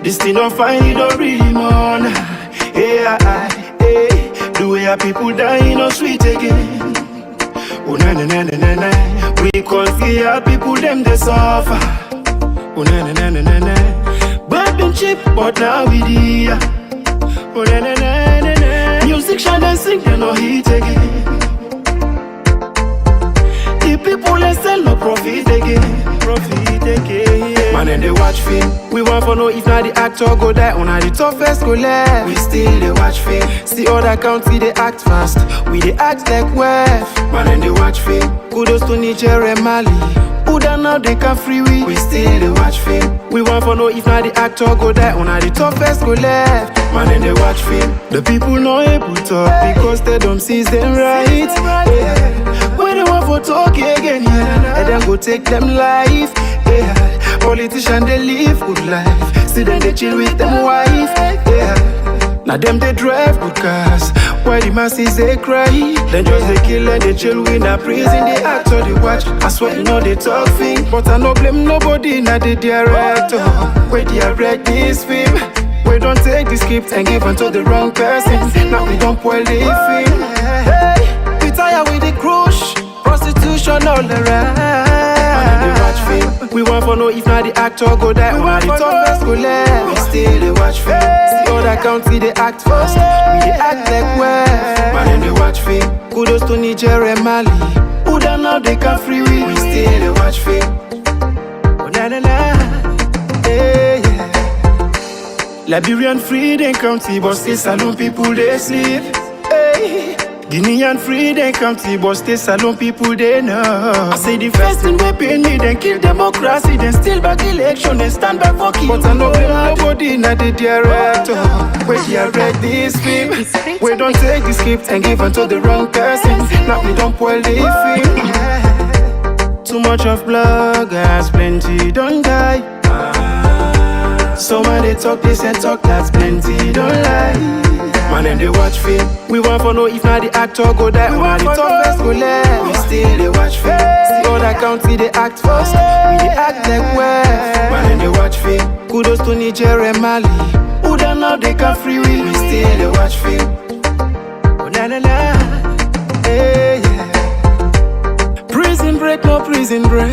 This thing don't find it don't really man. The way our people die no sweet again. Oh na na na na na na. We can't feel our people them they suffer. Oh na na na na na na. But been cheap, but now we dear. Oh na na na na na. Music shine and sing, they no hit again. The people they sell no profit again. Profit again. Man and they watch film. We want for know if not the actor go die on the toughest go left. We still they watch film. See other country they act fast. We they act like wef. Man and they watch film. Kudos to Niger and Mali. Who done now they can free we still they watch film. We want for know if not the actor go die on the toughest go left. Man and they watch film. The people no able to talk because they don't see them right. Yeah. When they want for talk again, yeah, and then go take them life. Yeah. Politicians they live good life. See them they chill with them wife. Yeah. Now them they drive good cars. Why the masses they cry? Then just they kill and they chill in a prison. They act or they watch. I swear you know they talk thing. But I no blame nobody. Now the director. Where they direct this film. We don't take the script and give unto the wrong person. Now we don't spoil the film. Hey, we tired with the crush. Prostitution all around. They watch film. We want for know if not the actor go die on the toughest go left. We still they watch film. See other country they act fast. We they act like wef. Man they watch film. Kudos to Niger and Mali. Who done now they can free we still they watch film. Oh na na na. Hey, yeah. Liberian freedom county, but still saloon people they sleep. Hey. Guinean freedom county, but still saloon people they know. I say the first thing we pay me, then kill democracy, then still back election, then stand back for kill. But I know nobody not the director. We direct this film. We don't take the script and give unto the wrong person. Now we don't spoil the film. Too much of bloggers, plenty don't die. So when they talk this and talk that's plenty don't lie. Man and they watch film. We want for know if not the actor go die on the toughest go left. We still they watch film. See other country they act fast. We they act like wef. Man and they watch film. Kudos to Niger and Mali. Who done now they can free we still they watch film. Oh na na na. Hey, yeah. Prison break, no prison break.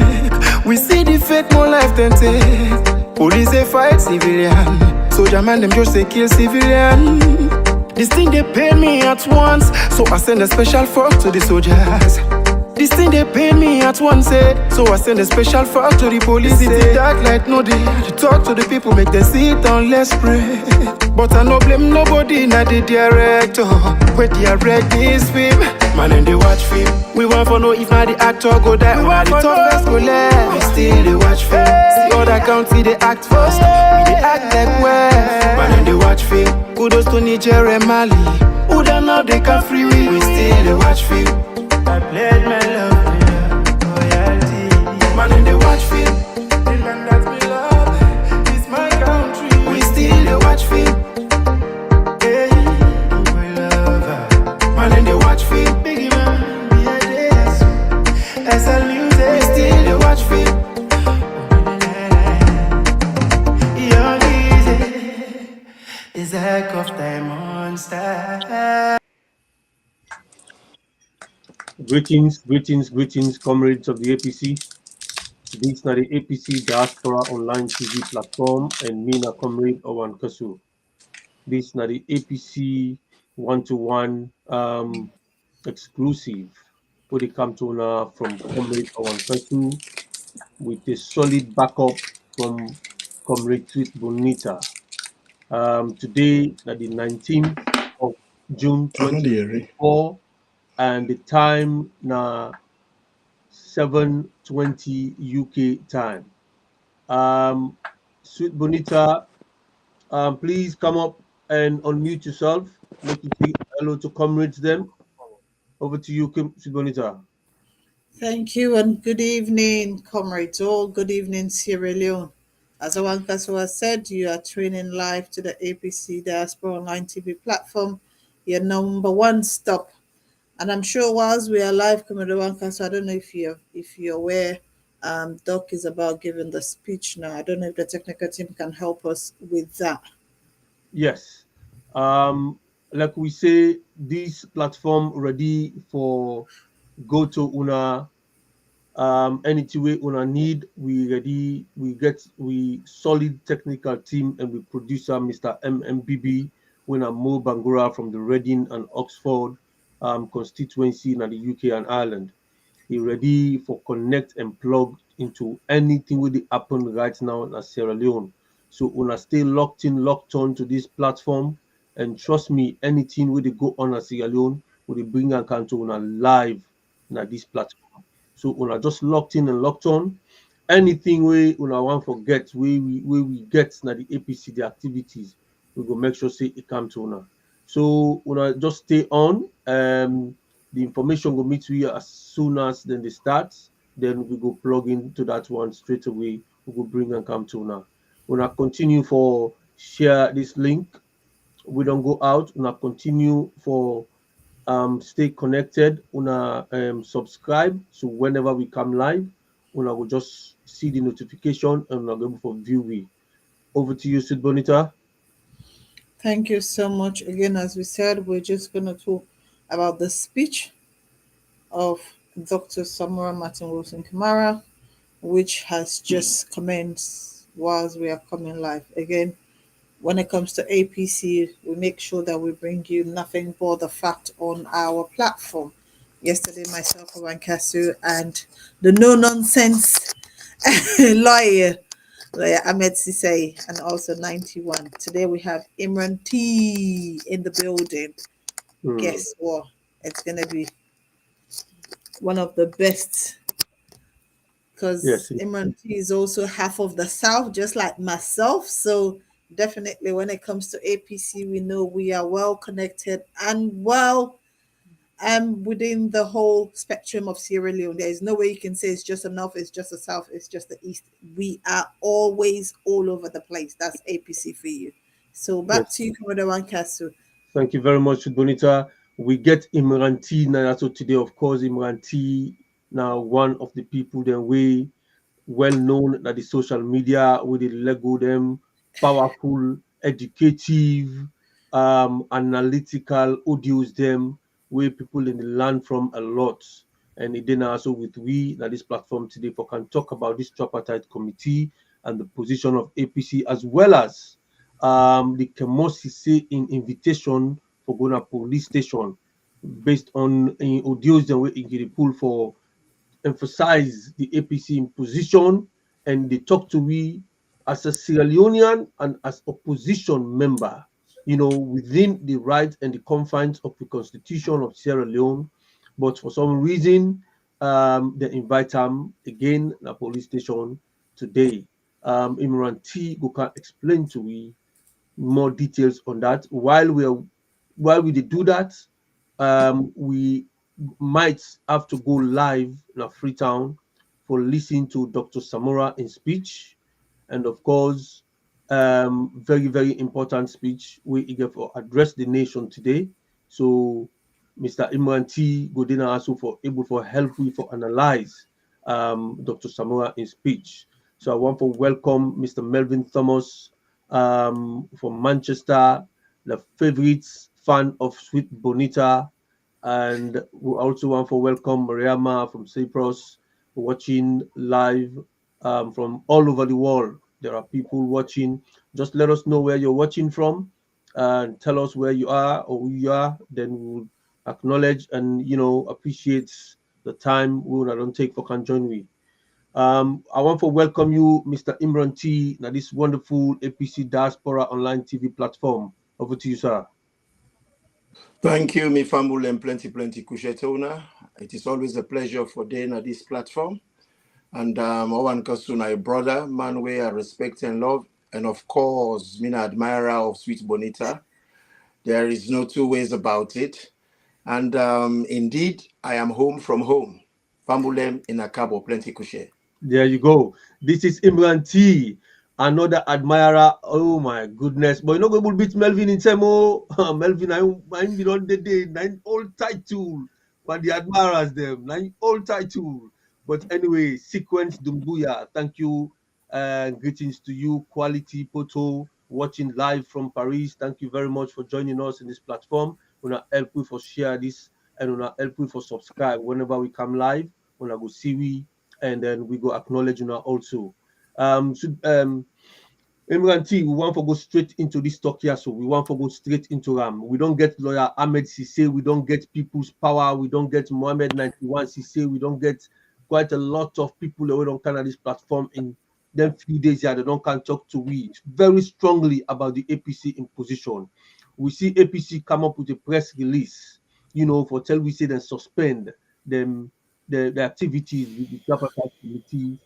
We see the fake more life than take. Police they fight civilian. Soldier man them just they kill civilian. This thing they pay me at once, so I send a special fork to the soldiers. This thing they pay me at once, so I send a special fork to the police. It's dark light no day to talk to the people, make them sit down, let's pray. But I no blame nobody, not the director. We direct this film. Man and they watch film. We want for know if not the actor go die on the toughest go left. We still they watch film. See other country they act fast. We they act like wef. Man and they watch film. Kudos to Niger and Mali. Who done now they can free we still they watch film. I pledge my love to you, loyalty. Man and they watch film. The land that we love is my country. We still they watch film. Hey, we love her. Man and they watch film. Biggie man, be a dance. SL music. We still they watch film. Young Easy is a heck of time monster. Greetings, comrades of the APC. This is the APC Diaspora online TV platform, and me, na Comrade Imran Kasu. This is the APC one-to-one exclusive. Put it come to now from Comrade Imran Kasu with a solid backup from Comrade Tweet Bonita. Today, the 19th of June 2024. And the time now 7:20 UK time. Sweet Bonita, please come up and unmute yourself. Let you say hello to comrades then. Over to you, Sweet Bonita. Thank you and good evening, comrades all. Good evening, Sierra Leone. As Awankaso said, you are tuning live to the APC Diaspora Online TV platform, your number one stop. And I'm sure whilst we are live, Comrade Awankaso, I don't know if you're aware, Doc is about giving the speech now. I don't know if the technical team can help us with that. Yes. Um, like we say, this platform ready for go to una anything we una need. We ready. We solid technical team and we producer Mr. MMBB when Mo Bangura from the Reading and Oxford constituency in the UK and Ireland. He ready for connect and plug into anything with the happen right now in Sierra Leone. So una stay locked in, locked on to this platform. And trust me, anything with the go on at Sierra Leone, will bring and come to una live na this platform. So una just locked in and locked on. Anything we una want forget, we get na the APC the activities, we go make sure say it come to una. So una just stay on. The information will meet you as soon as then they start. Then we go plug into that one straight away. We go bring and come to now. When I continue for share this link, we don't go out. Una continue for stay connected. Una subscribe so whenever we come live, una will just see the notification and una go able for view we. Over to you, Sid Bonita. Thank you so much. Again, as we said, we're just going to talk about the speech of Dr. Samura Martin Wilson Kamara, which has just commenced whilst we are coming live. Again, when it comes to APC, we make sure that we bring you nothing but the fact on our platform. Yesterday, myself, Kasu, and the no nonsense lawyer Ahmed Sisay, and also 91. Today we have Imran T in the building. Guess what? It's going to be one of the best because Yes. Imran T is also half of the South, just like myself. So definitely when it comes to APC, we know we are well connected and well within the whole spectrum of Sierra Leone. There is no way you can say it's just the North, it's just the South, it's just the East. We are always all over the place. That's APC for you. So back Yes. to you, Comrade Wankasu. Thank you very much, Bonita. We get Imran T now. So today, of course, Imran T now one of the people that we well known that the social media with the Lego them powerful, educative, analytical audios them where people in the land from a lot. And it then also with we that this platform today for can talk about this tripartite committee and the position of APC as well as the Kemosi say in invitation for going to police station based on audios that we in the pool for emphasize the APC in position and they talk to we as a Sierra Leonean and as opposition member, within the right and the confines of the constitution of Sierra Leone. But for some reason, they invite them again the police station today. Imran T. Go can explain to we more details on that. While we do that, we might have to go live in Freetown for listening to Dr. Samura in speech, and of course, very very important speech we eager for address the nation today. So, Mr. Imran T. Godina also for able for help we for analyze Dr. Samura in speech. So I want to welcome Mr. Melvin Thomas from Manchester, the favorite fan of Sweet Bonita. And we also want to welcome Mariama from Cyprus watching live from all over the world. There are people watching. Just let us know where you're watching from and tell us where you are or who you are. Then we'll acknowledge and appreciate the time we will not take for can join me. I want to welcome you, Mr. Imran T, na this wonderful APC Diaspora online TV platform. Over to you, sir. Thank you, mi family and plenty kushetona. It is always a pleasure for Dana this platform. And Owan Kasuna, a brother, man way I respect and love. And of course, Mina admirer of Sweet Bonita. There is no two ways about it. And indeed, I am home from home. Famulem in Akabo, plenty kushe. There you go. This is Imran T, another admirer. Oh my goodness. But you know, we will beat Melvin in Semo. Melvin, I'm been on the day, 9 old title. But the admirers, them, 9 old title. But anyway, Sequence Dumbuya, thank you. Greetings to you, Quality Poto, watching live from Paris. Thank you very much for joining us in this platform. Una help we for share this and una help we for subscribe whenever we come live. Una go see we and then we go acknowledge una also. Imran T, we want to go straight into this talk here, so we want to go straight into we don't get lawyer Ahmed Sisse, we don't get People's Power, we don't get Mohammed 91 Sisse, we don't get quite a lot of people that we don't come on this platform in them few days here. They don't can talk to we very strongly about the APC imposition. We see APC come up with a press release, for tell we say they suspend them the activities with the Tripartite committee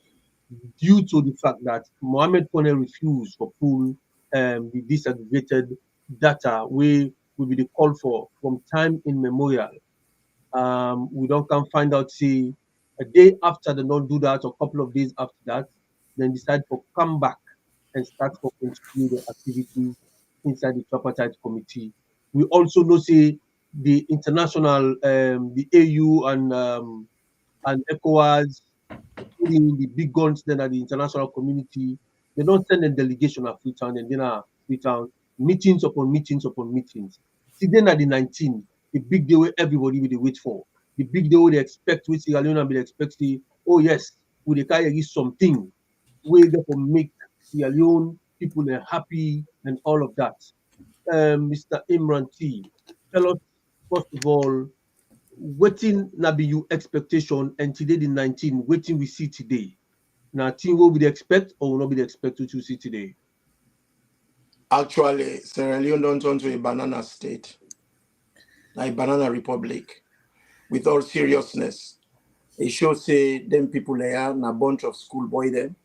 due to the fact that Mohammed Kone refused to pull the disaggregated data we will be the call for from time immemorial. We don't can find out, say, a day after they don't do that or a couple of days after that, then decide to come back and start to continue the activities inside the tripartite committee. We also know, say, the international, the AU and ECOWAS, including the big guns then at the international community, they don't send a delegation at Freetown and then at Freetown, meetings upon meetings upon meetings. See, then at the 19th, the big day where everybody will wait for, the big day where they expect, which Sierra Leone will expect, say, oh yes, we carry something, where they can make Sierra Leone people happy and all of that. Mr. Imran T, tell us, first of all, waiting na be your expectation and today the 19 waiting we see today. Now team will be the expect or will not be the expected to see today? Actually, Sierra Leone don't turn to a banana state, like banana republic. With all seriousness, it shows say them people there and a bunch of schoolboy them.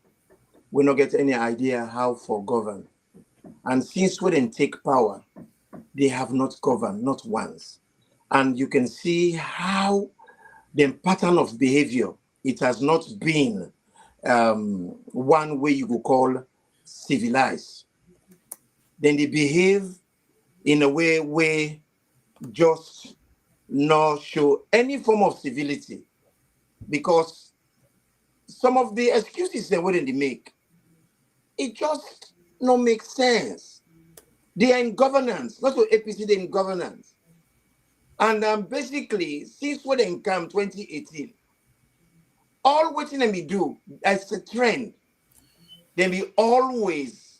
We not get any idea how for govern. And since we didn't take power, they have not governed, not once. And you can see how the pattern of behavior, it has not been one way you could call civilized. Then they behave in a way where just not show any form of civility, because some of the excuses they wouldn't make, it just not make sense. They are in governance, not so APC, they're in governance. And basically, since when they come 2018, all what they do as a trend, they be always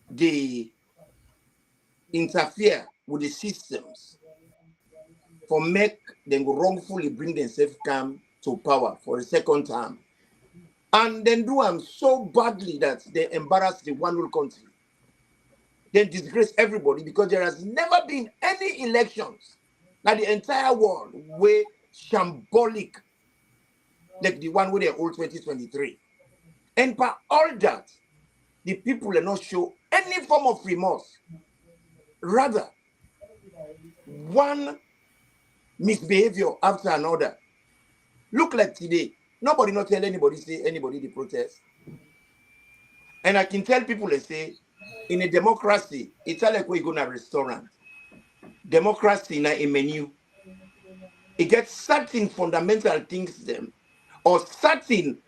they interfere with the systems for make them wrongfully bring themselves come to power for a second time. And then do them so badly that they embarrass the one whole country. Then disgrace everybody, because there has never been any elections like the entire world were shambolic like the one where they hold 2023. And by all that, the people will not show any form of remorse. Rather, one misbehavior after another. Look like today, nobody not tell anybody, say anybody the protest. And I can tell people, they say, in a democracy, it's like when you go to a restaurant. Democracy na a menu. It gets certain fundamental things them, or certain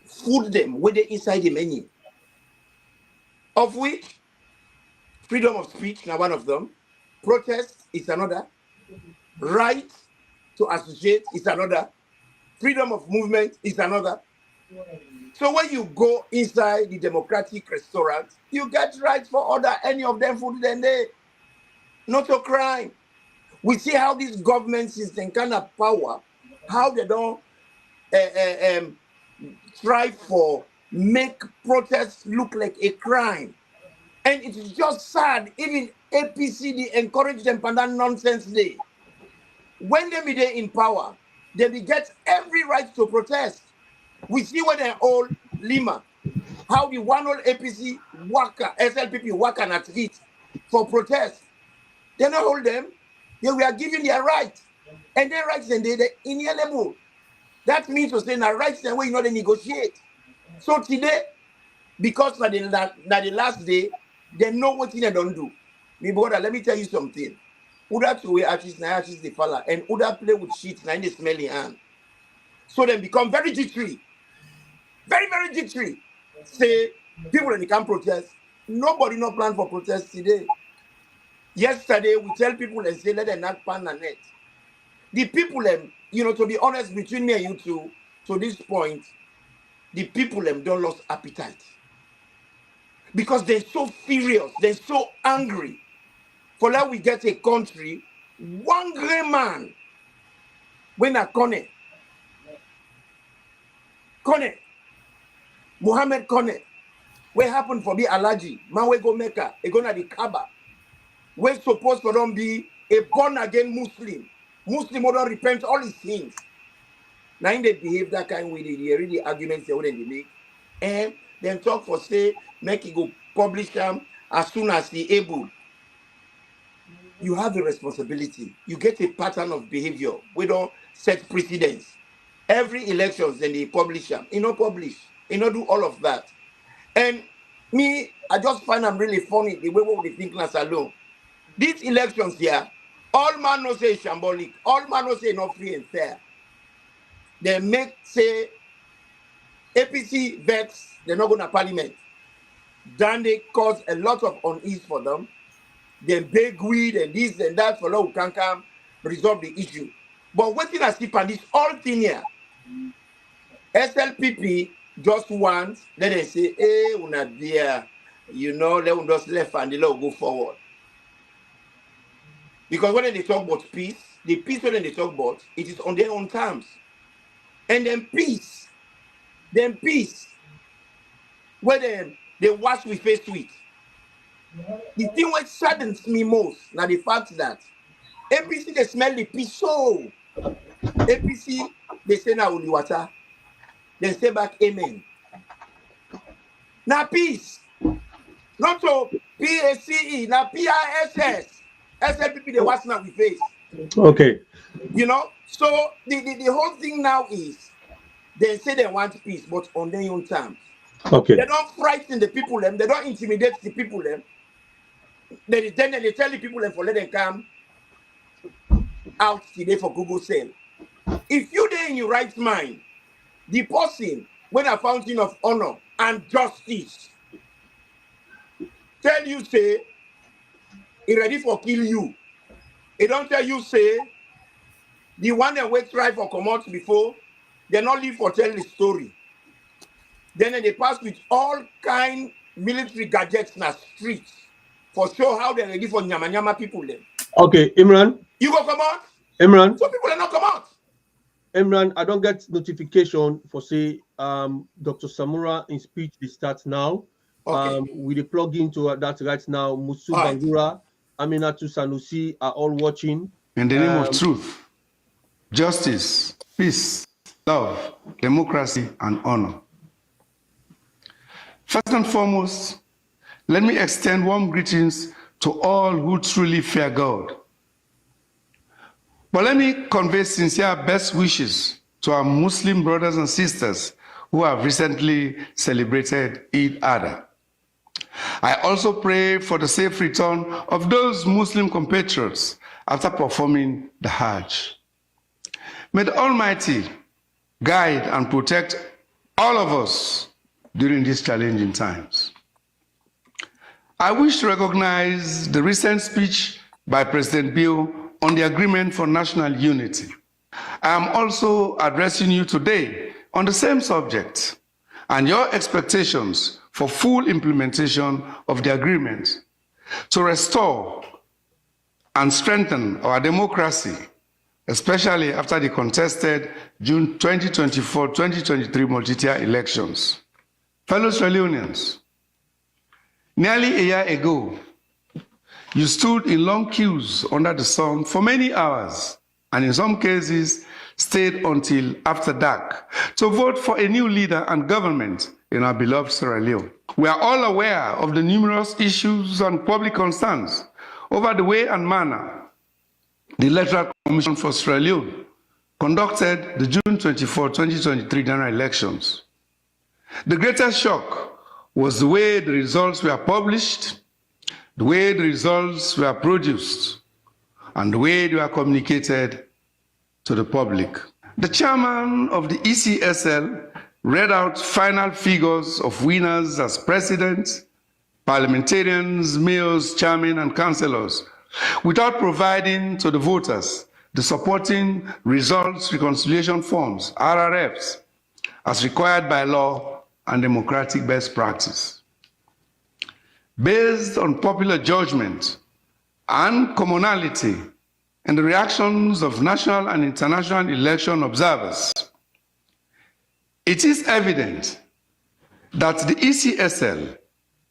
food them where they inside the menu. Of which freedom of speech now one of them, protest is another, right to associate is another, freedom of movement is another. So when you go inside the democratic restaurant, you get rights for order any of them food, then they not a crime. We see how these governments is in kind of power, how they don't try for make protests look like a crime. And it's just sad, even APC, they encourage them for that nonsense day. When they be there in power, they will get every right to protest. We see when they all Lima, how the one old APC worker, SLPP worker at it for protest. They not hold them. They were given their rights. And their rights then they're inalienable. That means to say that rights and way you know they negotiate. So today, because na the last day, they know what they don't do. My brother, let me tell you something. Uda to way artists na artists the fella, and Uda play with shit na in the smelly hand. So they become very jittery. Very, very jittery. Say, people in the camp protest. Nobody no plan for protest today. Yesterday, we tell people and say, let them not pan and net. The people, to be honest, between me and you two, to this point, the people don't lose appetite. Because they're so furious, they're so angry. For that we get a country, one great man, when I Kone, Muhammad Kone, what happened for be Alaji, man we go Mecca, he go na the Kaaba, we're supposed to don't be a born again Muslim who don't repent all his sins. Now they behave that kind of way, they really arguments they wouldn't make, and then talk for say, make he go publish them as soon as he able. You have a responsibility. You get a pattern of behavior. We don't set precedents. Every elections, then they publish them. You know, publish. You know, do all of that. And me, I just find them really funny the way we think as alone. These elections here, all man no say shambolic. All man no say not free and fair. They make say APC vex. They're not going to parliament. Then they cause a lot of unease for them. They beg weed and this and that for who can come resolve the issue. But waiting as if this all thing here, SLPP just wants, let them say, hey, una dear, let them just left and they let go forward. Because when they talk about peace, the peace when they talk about, it is on their own terms. And then peace, where they wash with face to it. The thing which saddens me most now the fact that APC they smell the peace so APC they say now only water, they say back amen. Now peace, not so PACE, now PISS, SLPP they wash now with face. Okay. So the whole thing now is they say they want peace, but on their own terms. Okay. They don't frighten the people, they don't intimidate the people. They tell the people for let them come out today for Google sale. If you there in your right mind, the person when a fountain of honor and justice tell you say he ready for kill you. He don't tell you say the one that wait try for come out before they not live for tell the story. Then they pass with all kind military gadgets in the streets for show how they're ready for nyama people then. Okay, Imran. You go come out? Imran. Some people are not come out. Imran, I don't get notification for say Dr. Samura in speech they start now. Okay. We plug into that right now. Musu Bangura, Aminatu Sanusi are all watching. In the name of truth, justice, peace, love, democracy, and honor. First and foremost, let me extend warm greetings to all who truly fear God. But let me convey sincere best wishes to our Muslim brothers and sisters who have recently celebrated Eid Adha. I also pray for the safe return of those Muslim compatriots after performing the Hajj. May the Almighty guide and protect all of us during these challenging times. I wish to recognize the recent speech by President Bill on the Agreement for National Unity. I am also addressing you today on the same subject and your expectations for full implementation of the agreement to restore and strengthen our democracy, especially after the contested June 2024-2023 multi-tier elections. Fellow Australians, nearly a year ago, you stood in long queues under the sun for many hours, and in some cases, stayed until after dark to vote for a new leader and government in our beloved Sierra Leone. We are all aware of the numerous issues and public concerns over the way and manner the Electoral Commission for Sierra Leone conducted the June 24, 2023 general elections. The greatest shock was the way the results were published, the way the results were produced, and the way they were communicated to the public. The chairman of the ECSL read out final figures of winners as presidents, parliamentarians, mayors, chairmen, and councillors, without providing to the voters the supporting results reconciliation forms, RRFs, as required by law and democratic best practice. Based on popular judgment and commonality in the reactions of national and international election observers, it is evident that the ECSL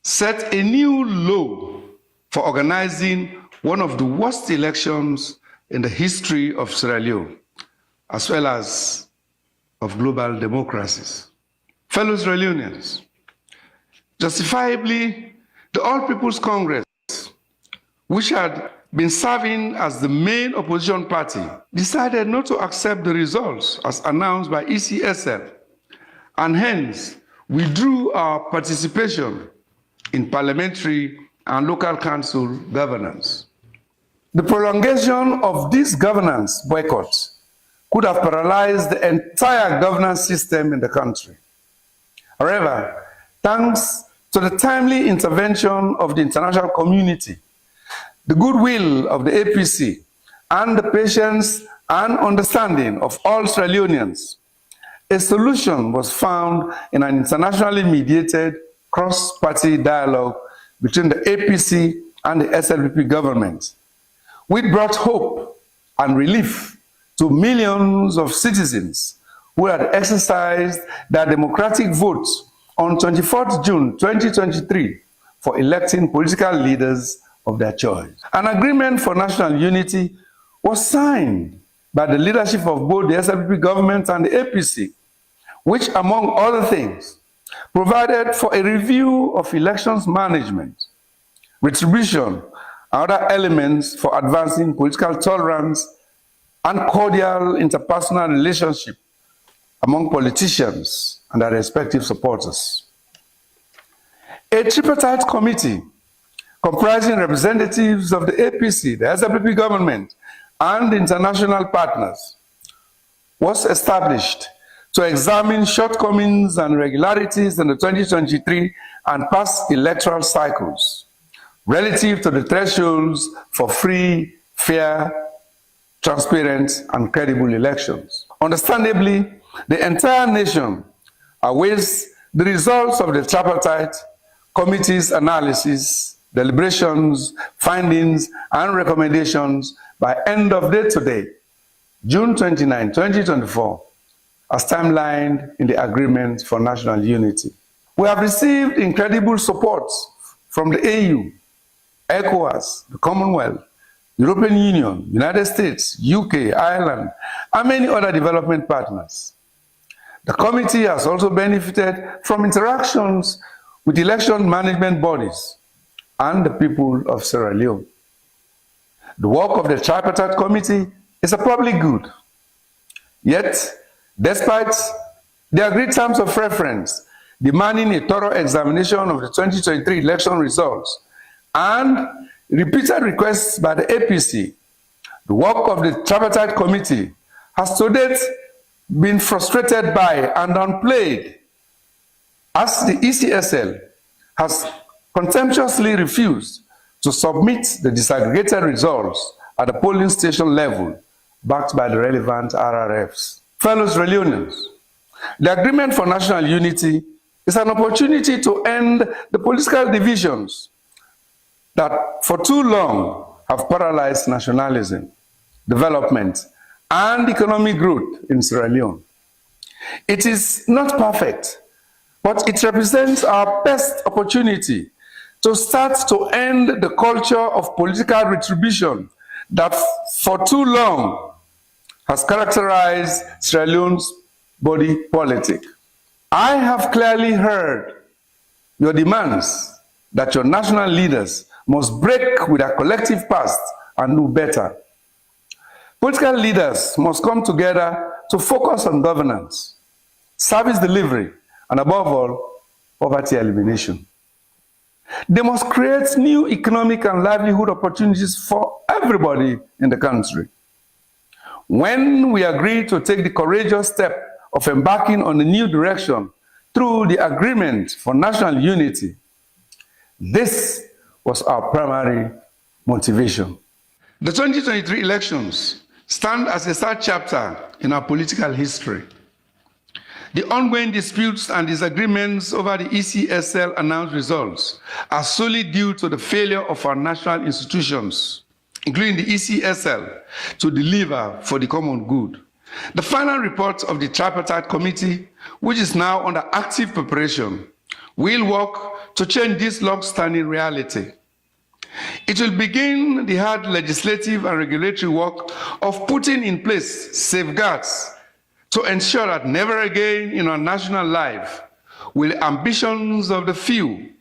set a new low for organizing one of the worst elections in the history of Sierra Leone, as well as of global democracies. Fellow Sierra Leoneans, justifiably, the All People's Congress, which had been serving as the main opposition party, decided not to accept the results as announced by ECSL, and hence withdrew our participation in parliamentary and local council governance. The prolongation of this governance boycott could have paralyzed the entire governance system in the country. However, thanks to the timely intervention of the international community, the goodwill of the APC, and the patience and understanding of all Sierra Leoneans, a solution was found in an internationally mediated cross-party dialogue between the APC and the SLPP government, which brought hope and relief to millions of citizens who had exercised their democratic votes on 24th June 2023 for electing political leaders of their choice. An agreement for national unity was signed by the leadership of both the SLPP government and the APC, which, among other things, provided for a review of elections management, retribution, and other elements for advancing political tolerance and cordial interpersonal relationship among politicians and their respective supporters. A tripartite committee comprising representatives of the APC, the SLPP government, and international partners was established to examine shortcomings and irregularities in the 2023 and past electoral cycles relative to the thresholds for free, fair, transparent, and credible elections. Understandably, the entire nation awaits the results of the tripartite committee's analysis, deliberations, findings, and recommendations by end of day today, June 29, 2024, as timelined in the Agreement for National Unity. We have received incredible support from the AU, ECOWAS, the Commonwealth, European Union, United States, UK, Ireland, and many other development partners. The committee has also benefited from interactions with election management bodies and the people of Sierra Leone. The work of the Tripartite Committee is a public good. Yet, despite the agreed terms of reference demanding a thorough examination of the 2023 election results and repeated requests by the APC, the work of the Tripartite Committee has to date been frustrated by and unplayed, as the ECSL has contemptuously refused to submit the disaggregated results at the polling station level backed by the relevant RRFs. Fellow Sierra Leoneans, the Agreement for National Unity is an opportunity to end the political divisions that for too long have paralyzed nationalism, development, and economic growth in Sierra Leone. It is not perfect, but it represents our best opportunity to start to end the culture of political retribution that for too long has characterized Sierra Leone's body politic. I have clearly heard your demands that your national leaders must break with their collective past and do better. Political leaders must come together to focus on governance, service delivery, and above all, poverty elimination. They must create new economic and livelihood opportunities for everybody in the country. when we agreed to take the courageous step of embarking on a new direction through the Agreement for National Unity. This was our primary motivation. The 2023 elections stand as a sad chapter in our political history. The ongoing disputes and disagreements over the ECSL announced results are solely due to the failure of our national institutions, including the ECSL, to deliver for the common good. The final report of the Tripartite Committee, which is now under active preparation, will work to change this long-standing reality. It will begin the hard legislative and regulatory work of putting in place safeguards to ensure that never again in our national life will ambitions of the few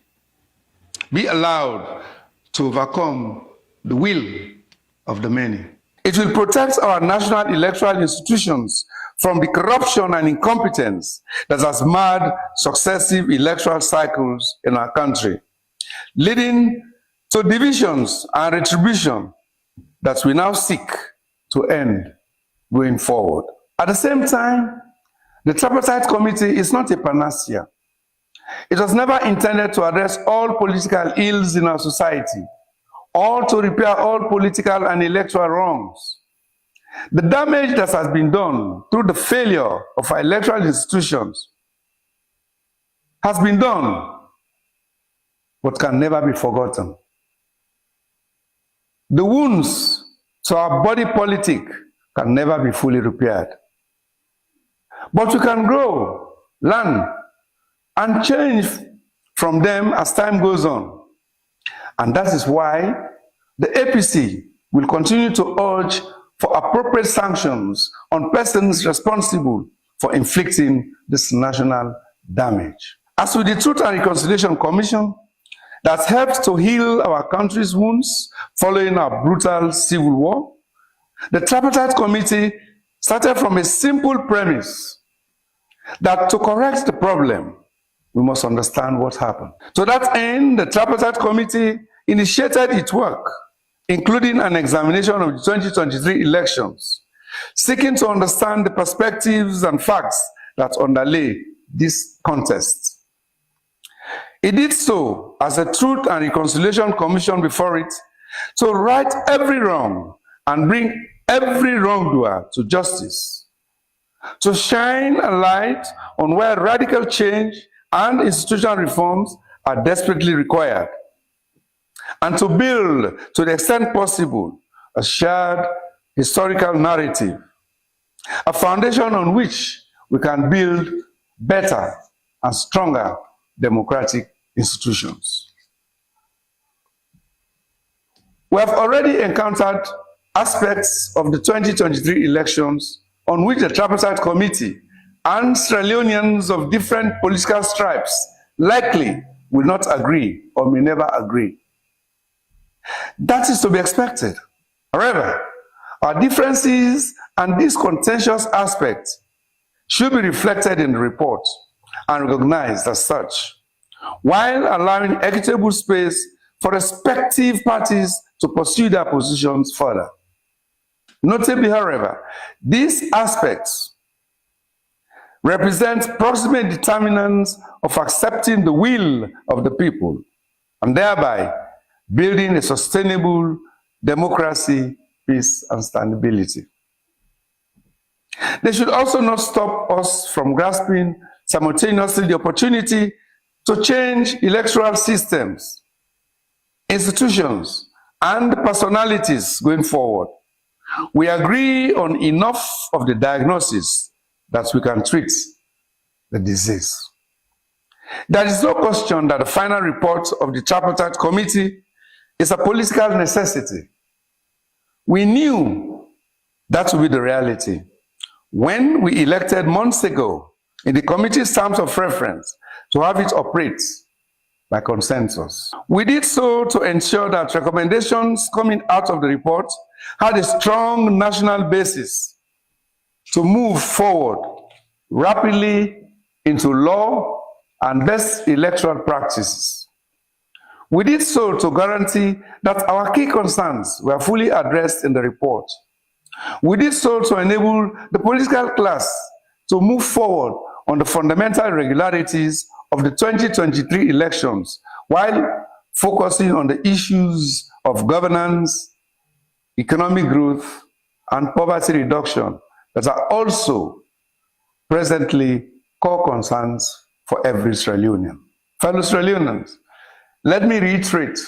be allowed to overcome the will of the many. It will protect our national electoral institutions from the corruption and incompetence that has marred successive electoral cycles in our country, leading to divisions and retribution that we now seek to end going forward. At the same time, the Tripartite Committee is not a panacea. It was never intended to address all political ills in our society or to repair all political and electoral wrongs. The damage that has been done through the failure of our electoral institutions has been done, but can never be forgotten. The wounds to our body politic can never be fully repaired. But we can grow, learn, and change from them as time goes on. And that is why the APC will continue to urge for appropriate sanctions on persons responsible for inflicting this national damage. As with the Truth and Reconciliation Commission that helped to heal our country's wounds following our brutal civil war, the Tripartite Committee started from a simple premise that to correct the problem, we must understand what happened. To that end, the Tripartite Committee initiated its work, including an examination of the 2023 elections, seeking to understand the perspectives and facts that underlay this contest. It did so as a Truth and Reconciliation Commission before it to right every wrong and bring every wrongdoer to justice, to shine a light on where radical change and institutional reforms are desperately required, and to build, to the extent possible, a shared historical narrative, a foundation on which we can build better and stronger democratic institutions. We have already encountered aspects of the 2023 elections on which the Tripartite Committee and Sierra Leoneans of different political stripes likely will not agree or may never agree. That is to be expected. However, our differences and these contentious aspects should be reflected in the report and recognized as such, while allowing equitable space for respective parties to pursue their positions further. Notably, however, these aspects represent proximate determinants of accepting the will of the people and thereby building a sustainable democracy, peace, and stability. They should also not stop us from grasping simultaneously the opportunity to change electoral systems, institutions, and personalities going forward. We agree on enough of the diagnosis that we can treat the disease. There is no question that the final report of the Tripartite Committee is a political necessity. We knew that would be the reality when we elected months ago in the committee's terms of reference to have it operate by consensus. We did so to ensure that recommendations coming out of the report had a strong national basis to move forward rapidly into law and best electoral practices. We did so to guarantee that our key concerns were fully addressed in the report We did so to enable the political class to move forward on the fundamental irregularities of the 2023 elections while focusing on the issues of governance, economic growth, and poverty reduction that are also presently core concerns for every Sierra Leonean. Fellow Sierra Leoneans, let me reiterate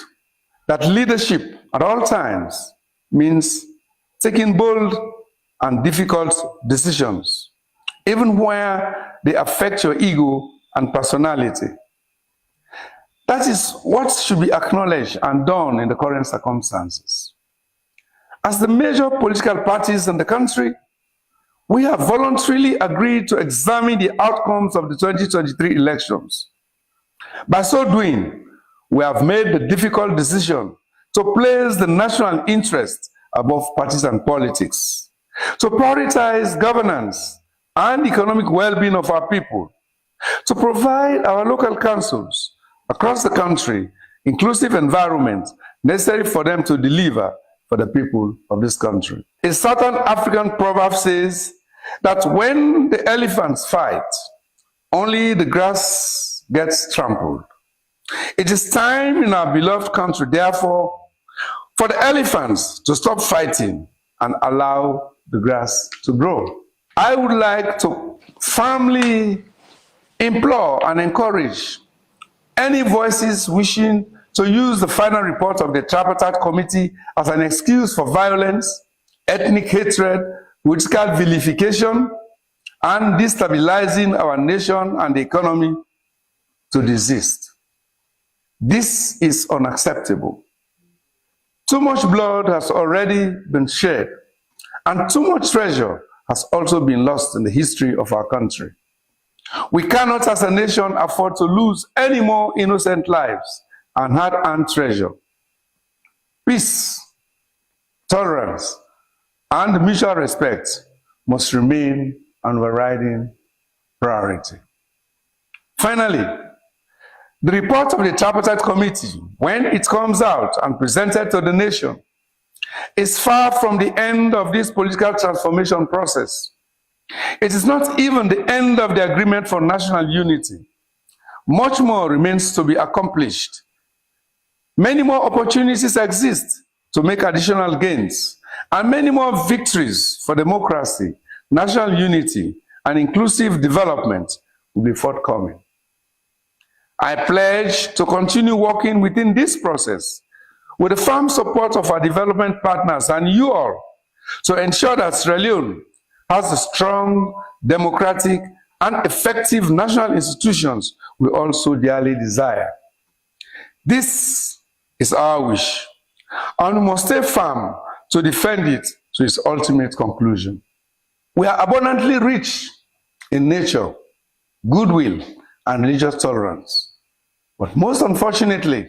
that leadership at all times means taking bold and difficult decisions, even where they affect your ego and personality. That is what should be acknowledged and done in the current circumstances. As the major political parties in the country, we have voluntarily agreed to examine the outcomes of the 2023 elections. By so doing, we have made the difficult decision to place the national interest above partisan politics, to prioritize governance and economic well-being of our people, to provide our local councils across the country inclusive environment necessary for them to deliver for the people of this country. A certain African proverb says that when the elephants fight, only the grass gets trampled. It is time in our beloved country, therefore, for the elephants to stop fighting and allow the grass to grow. I would like to firmly implore and encourage any voices wishing to use the final report of the Tripartite Committee as an excuse for violence, ethnic hatred, political vilification, and destabilizing our nation and the economy to desist. This is unacceptable. Too much blood has already been shed, and too much treasure has also been lost in the history of our country. We cannot, as a nation, afford to lose any more innocent lives and hard-earned treasure. Peace, tolerance, and mutual respect must remain an overriding priority. Finally, the report of the Tripartite Committee, when it comes out and presented to the nation, is far from the end of this political transformation process. It is not even the end of the agreement for national unity. Much more remains to be accomplished. Many more opportunities exist to make additional gains, and many more victories for democracy, national unity, and inclusive development will be forthcoming. I pledge to continue working within this process with the firm support of our development partners and you all to ensure that Sierra Leone has a strong, democratic, and effective national institutions we also dearly desire. This is our wish, and we must stay firm to defend it to its ultimate conclusion. We are abundantly rich in nature, goodwill, and religious tolerance. But most unfortunately,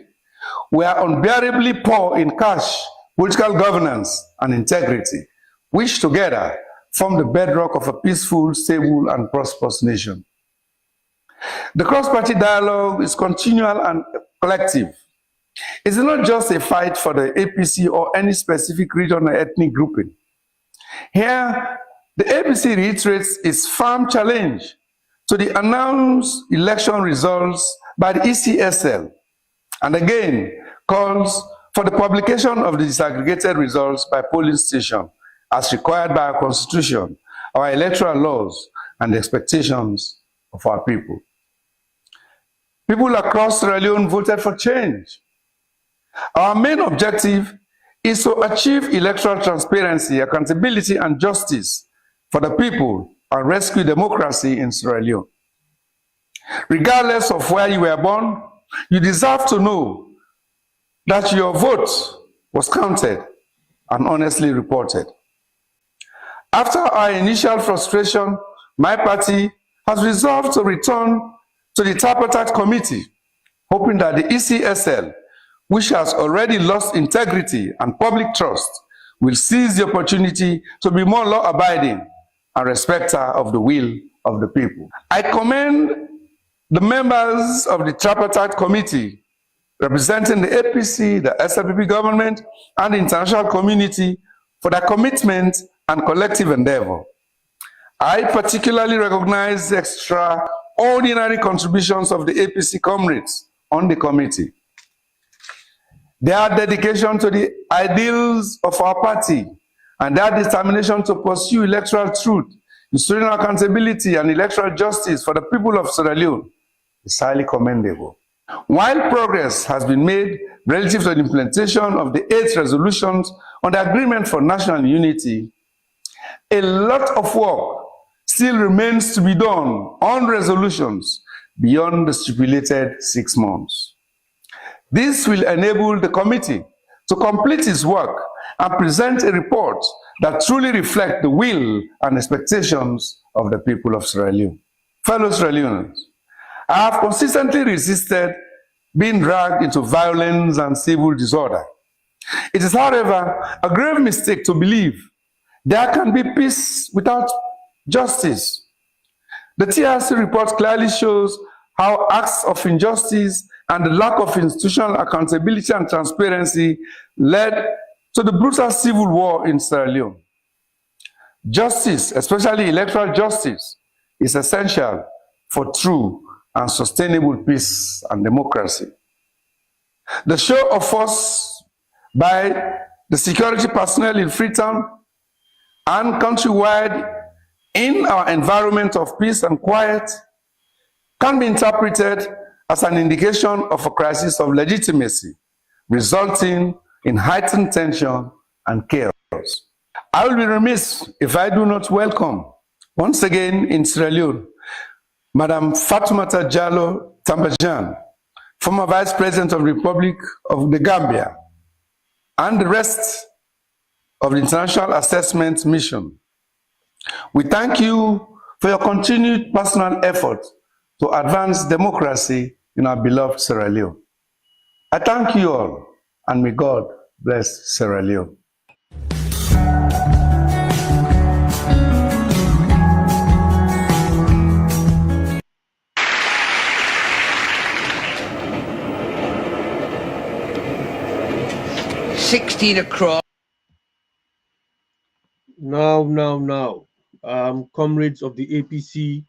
we are unbearably poor in cash, political governance, and integrity, which together form the bedrock of a peaceful, stable, and prosperous nation. The cross-party dialogue is continual and collective. It is not just a fight for the APC or any specific region or ethnic grouping. Here, the APC reiterates its firm challenge to the announced election results by the ECSL, and again calls for the publication of the disaggregated results by polling station as required by our constitution, our electoral laws, and the expectations of our people. People across Sierra Leone voted for change. Our main objective is to achieve electoral transparency, accountability, and justice for the people and rescue democracy in Sierra Leone. Regardless of where you were born, you deserve to know that your vote was counted and honestly reported. After our initial frustration, my party has resolved to return to the Tripartite Committee, hoping that the ECSL, which has already lost integrity and public trust, will seize the opportunity to be more law-abiding and respecter of the will of the people. I commend the members of the Tripartite Committee representing the APC, the SLPP government, and the international community for their commitment and collective endeavor. I particularly recognize the extraordinary contributions of the APC comrades on the committee. Their dedication to the ideals of our party and their determination to pursue electoral truth, institutional accountability, and electoral justice for the people of Sierra Leone is highly commendable. While progress has been made relative to the implementation of the 8 resolutions on the Agreement for National Unity, a lot of work still remains to be done on resolutions beyond the stipulated 6 months. This will enable the committee to complete its work and present a report that truly reflects the will and expectations of the people of Sierra Leone. Fellow Sierra Leoneans, I have consistently resisted being dragged into violence and civil disorder. It is, however, a grave mistake to believe there can be peace without justice. The TRC report clearly shows how acts of injustice and the lack of institutional accountability and transparency led to the brutal civil war in Sierra Leone. Justice, especially electoral justice, is essential for true and sustainable peace and democracy. The show of force by the security personnel in Freetown and countrywide in our environment of peace and quiet can be interpreted as an indication of a crisis of legitimacy, resulting in heightened tension and chaos. I will be remiss if I do not welcome, once again in Sierra Leone, Madam Fatoumata Jallow Tambajan, former Vice President of the Republic of the Gambia, and the rest of the International Assessment Mission. We thank you for your continued personal effort to advance democracy in our beloved Sierra Leone. I thank you all, and may God bless Sierra Leone. Across. Now, comrades of the APC,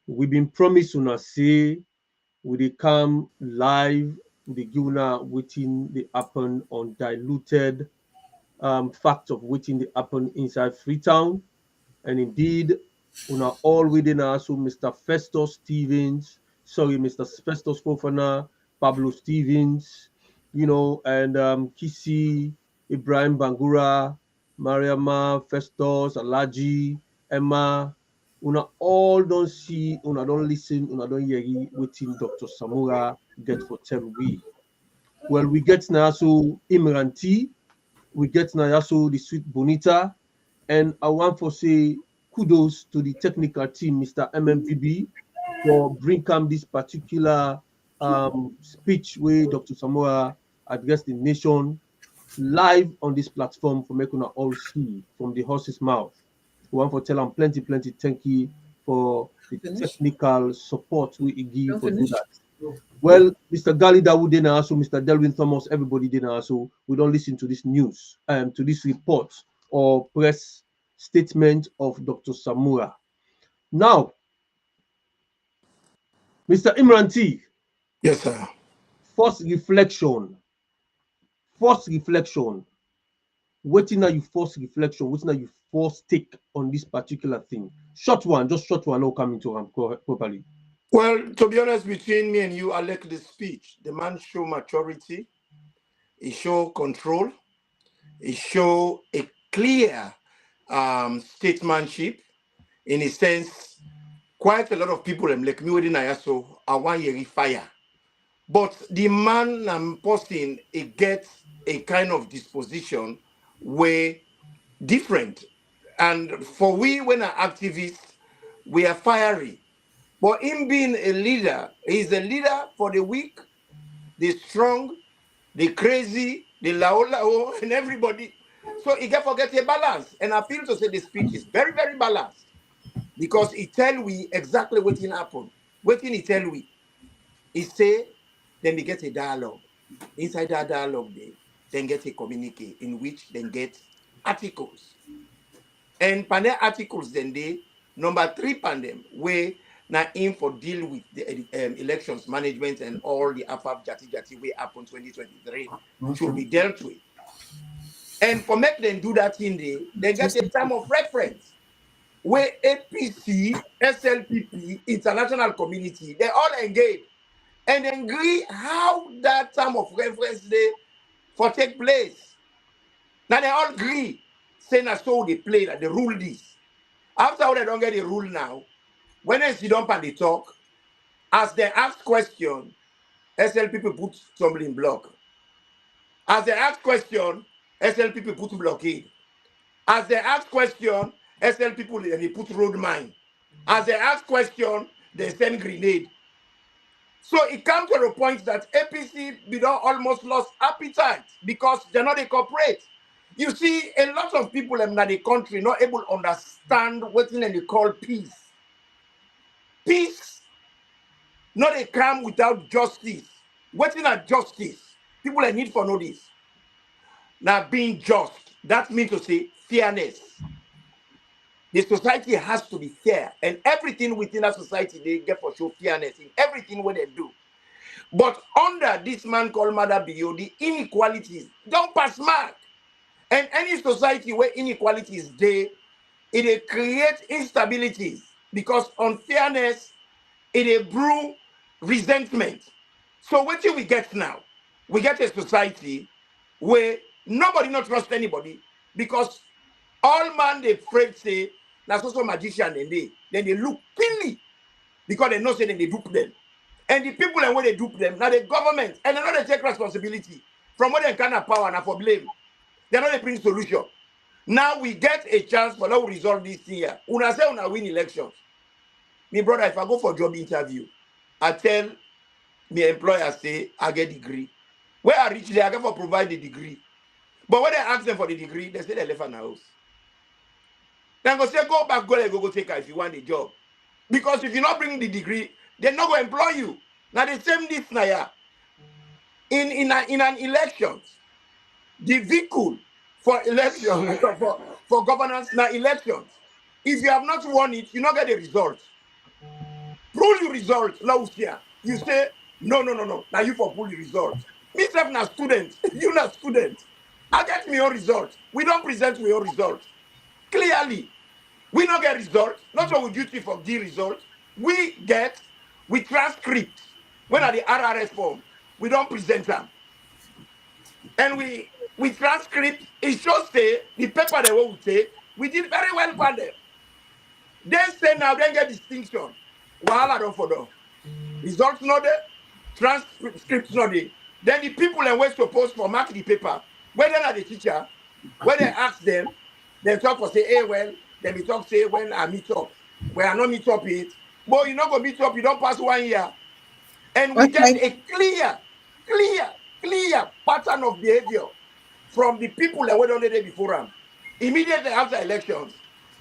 we've been promised on a say, we dey come live, we dey give una wetin dey happen undiluted fact of wetin dey happen inside Freetown, and indeed, una all within us, so Mr. Festus Fofana, Pablo Stevens, and Kisi, Ibrahim Bangura, Mariama, Festus, Alaji, Emma, una all don't see, una don't listen, una don't hear waiting Dr. Samura get for tell we. Well, we get now so Imran T, we get now also the sweet Bonita, and I want to say kudos to the technical team, Mr. MMVB, for bringing this particular speech where Dr. Samura addressed the nation live on this platform for making us all see from the horse's mouth. We want to tell them plenty thank you for the technical support we give for do that. Well, Mr. Gali Dawood didn't also, Mr. Delvin Thomas, everybody didn't also. We don't listen to this news, to this report or press statement of Dr. Samura. Now, Mr. Imran T. Yes, sir. First reflection. Waiting now you first reflection, waiting now you first take on this particular thing. Short one, no coming to properly. Well, to be honest, between me and you, I like the speech. The man show maturity, he show control, he show a clear statesmanship. In a sense, quite a lot of people like me within IASO are 1 year fire. But the man I'm posting, it gets a kind of disposition where different. And for we, when are activists, we are fiery. But him being a leader, he's a leader for the weak, the strong, the crazy, the lao, and everybody. So he can forget a balance. And I feel to say the speech is very, very balanced. Because he tell we exactly what will happen. What he tell we? He say, then they get a dialogue. Inside that dialogue, they then get a communique in which they get articles. And panel articles then they number 3 pandem where now aim for deal with the elections management and all the AFAP jati way happen 2023 should be dealt with. And for make them do that in they get a time of reference where APC, SLPP, international community, they all engage and agree how that time of reference day for take place. Now they all agree, saying that so they play that they rule this. After all, they don't get the rule now. When they sit up and they talk, as they ask question, SL people put stumbling block. As they ask question, SL people put blockade. As they ask question, SL people they put road mine. As they ask question, they send grenade. So it comes to the point that APC almost lost appetite because they're not a corporate. You see, a lot of people in the country not able to understand what they call peace. Peace, not a come without justice. What is justice? People are need for know this. Now, being just, that means to say fairness. The society has to be fair, and everything within a society they get for show fairness in everything what they do. But under this man called Mother Bio, the inequalities don't pass mark. And any society where inequality is there, it creates instabilities because unfairness, it brew resentment. So what do we get now? We get a society where nobody not trust anybody because all man they afraid say that's also magician and then they look keenly because they know say they dupe them. And the people and when they dupe them, now the government, and they know they take responsibility from what they kind of power and for blame. They're not a bring solution. Now we get a chance for now to resolve this thing here. Una say una win elections. Me brother, if I go for job interview, I tell my employer say I get degree. Where I reach there, I get for provide the degree. But when they ask them for the degree, they say they left an house. Then go say go back, go take her if you want the job. Because if you not bring the degree, they're not going to employ you. Now the same this now. In an election, the vehicle for election for governance now elections. If you have not won it, you not get the result. Pull your result, Lausia. You say no. Now you for pull the result. Me self na student, you not student. I get me your result. We don't present with your result. Clearly, we not get result. Not what we duty for the result. We transcript. When at the RRS form, we don't present them. And we transcript, it shows say the paper they will take, we did very well for them. Then say now, then get distinction. Wahala don't follow. Results not there, transcripts not there. Then the people and we're supposed to mark the paper, whether not the teacher, when they ask them, they talk for say, hey, well, then we talk say when I meet up. When I not meet up it, but you not go meet up, you don't pass 1 year. And we get a clear pattern of behavior from the people that were on the day before them. Immediately after elections,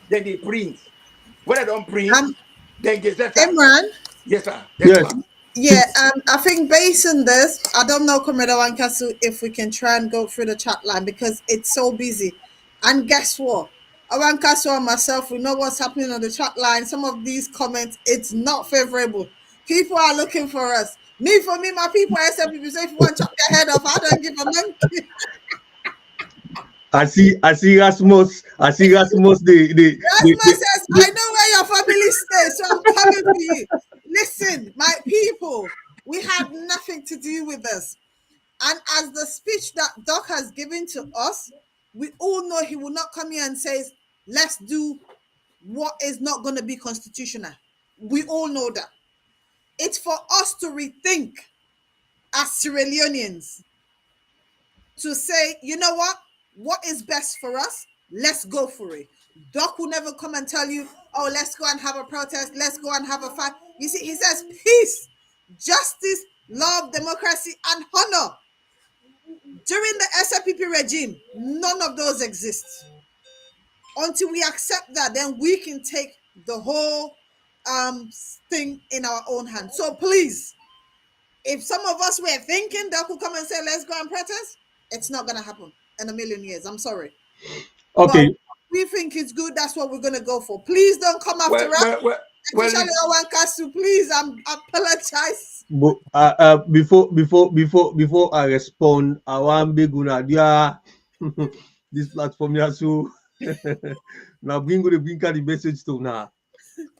then they print. When they don't print, then Gazette. Imran? Yes, sir. Yes. Yeah, I think based on this, I don't know, Comrade Awankasu, if we can try and go through the chat line because it's so busy. And guess what? Awankasu and myself, we know what's happening on the chat line. Some of these comments, it's not favorable. People are looking for us. For me, my people, I said, people say, if you want to chop their head off, I don't give a monkey. I see Rasmus. Rasmus says, I know where your family stays, so I'm coming to you. Listen, my people, we have nothing to do with this. And as the speech that Doc has given to us, we all know he will not come here and say, let's do what is not going to be constitutional. We all know that. It's for us to rethink as Sierra Leoneans to say, you know what is best for us? Let's go for it. Doc will never come and tell you, oh, let's go and have a protest. Let's go and have a fight. You see, he says peace, justice, love, democracy, and honor. During the SLPP regime, none of those exist. Until we accept that, then we can take the whole thing in our own hands. So please, if some of us were thinking Doc will come and say, let's go and protest, it's not going to happen in a million years. I'm sorry. Okay. But we think it's good, that's what we're gonna go for. Please don't come after us. Especially Owen Kasu, please. I apologize. But before I respond, I want big dia this platform here, so now bring the message to now.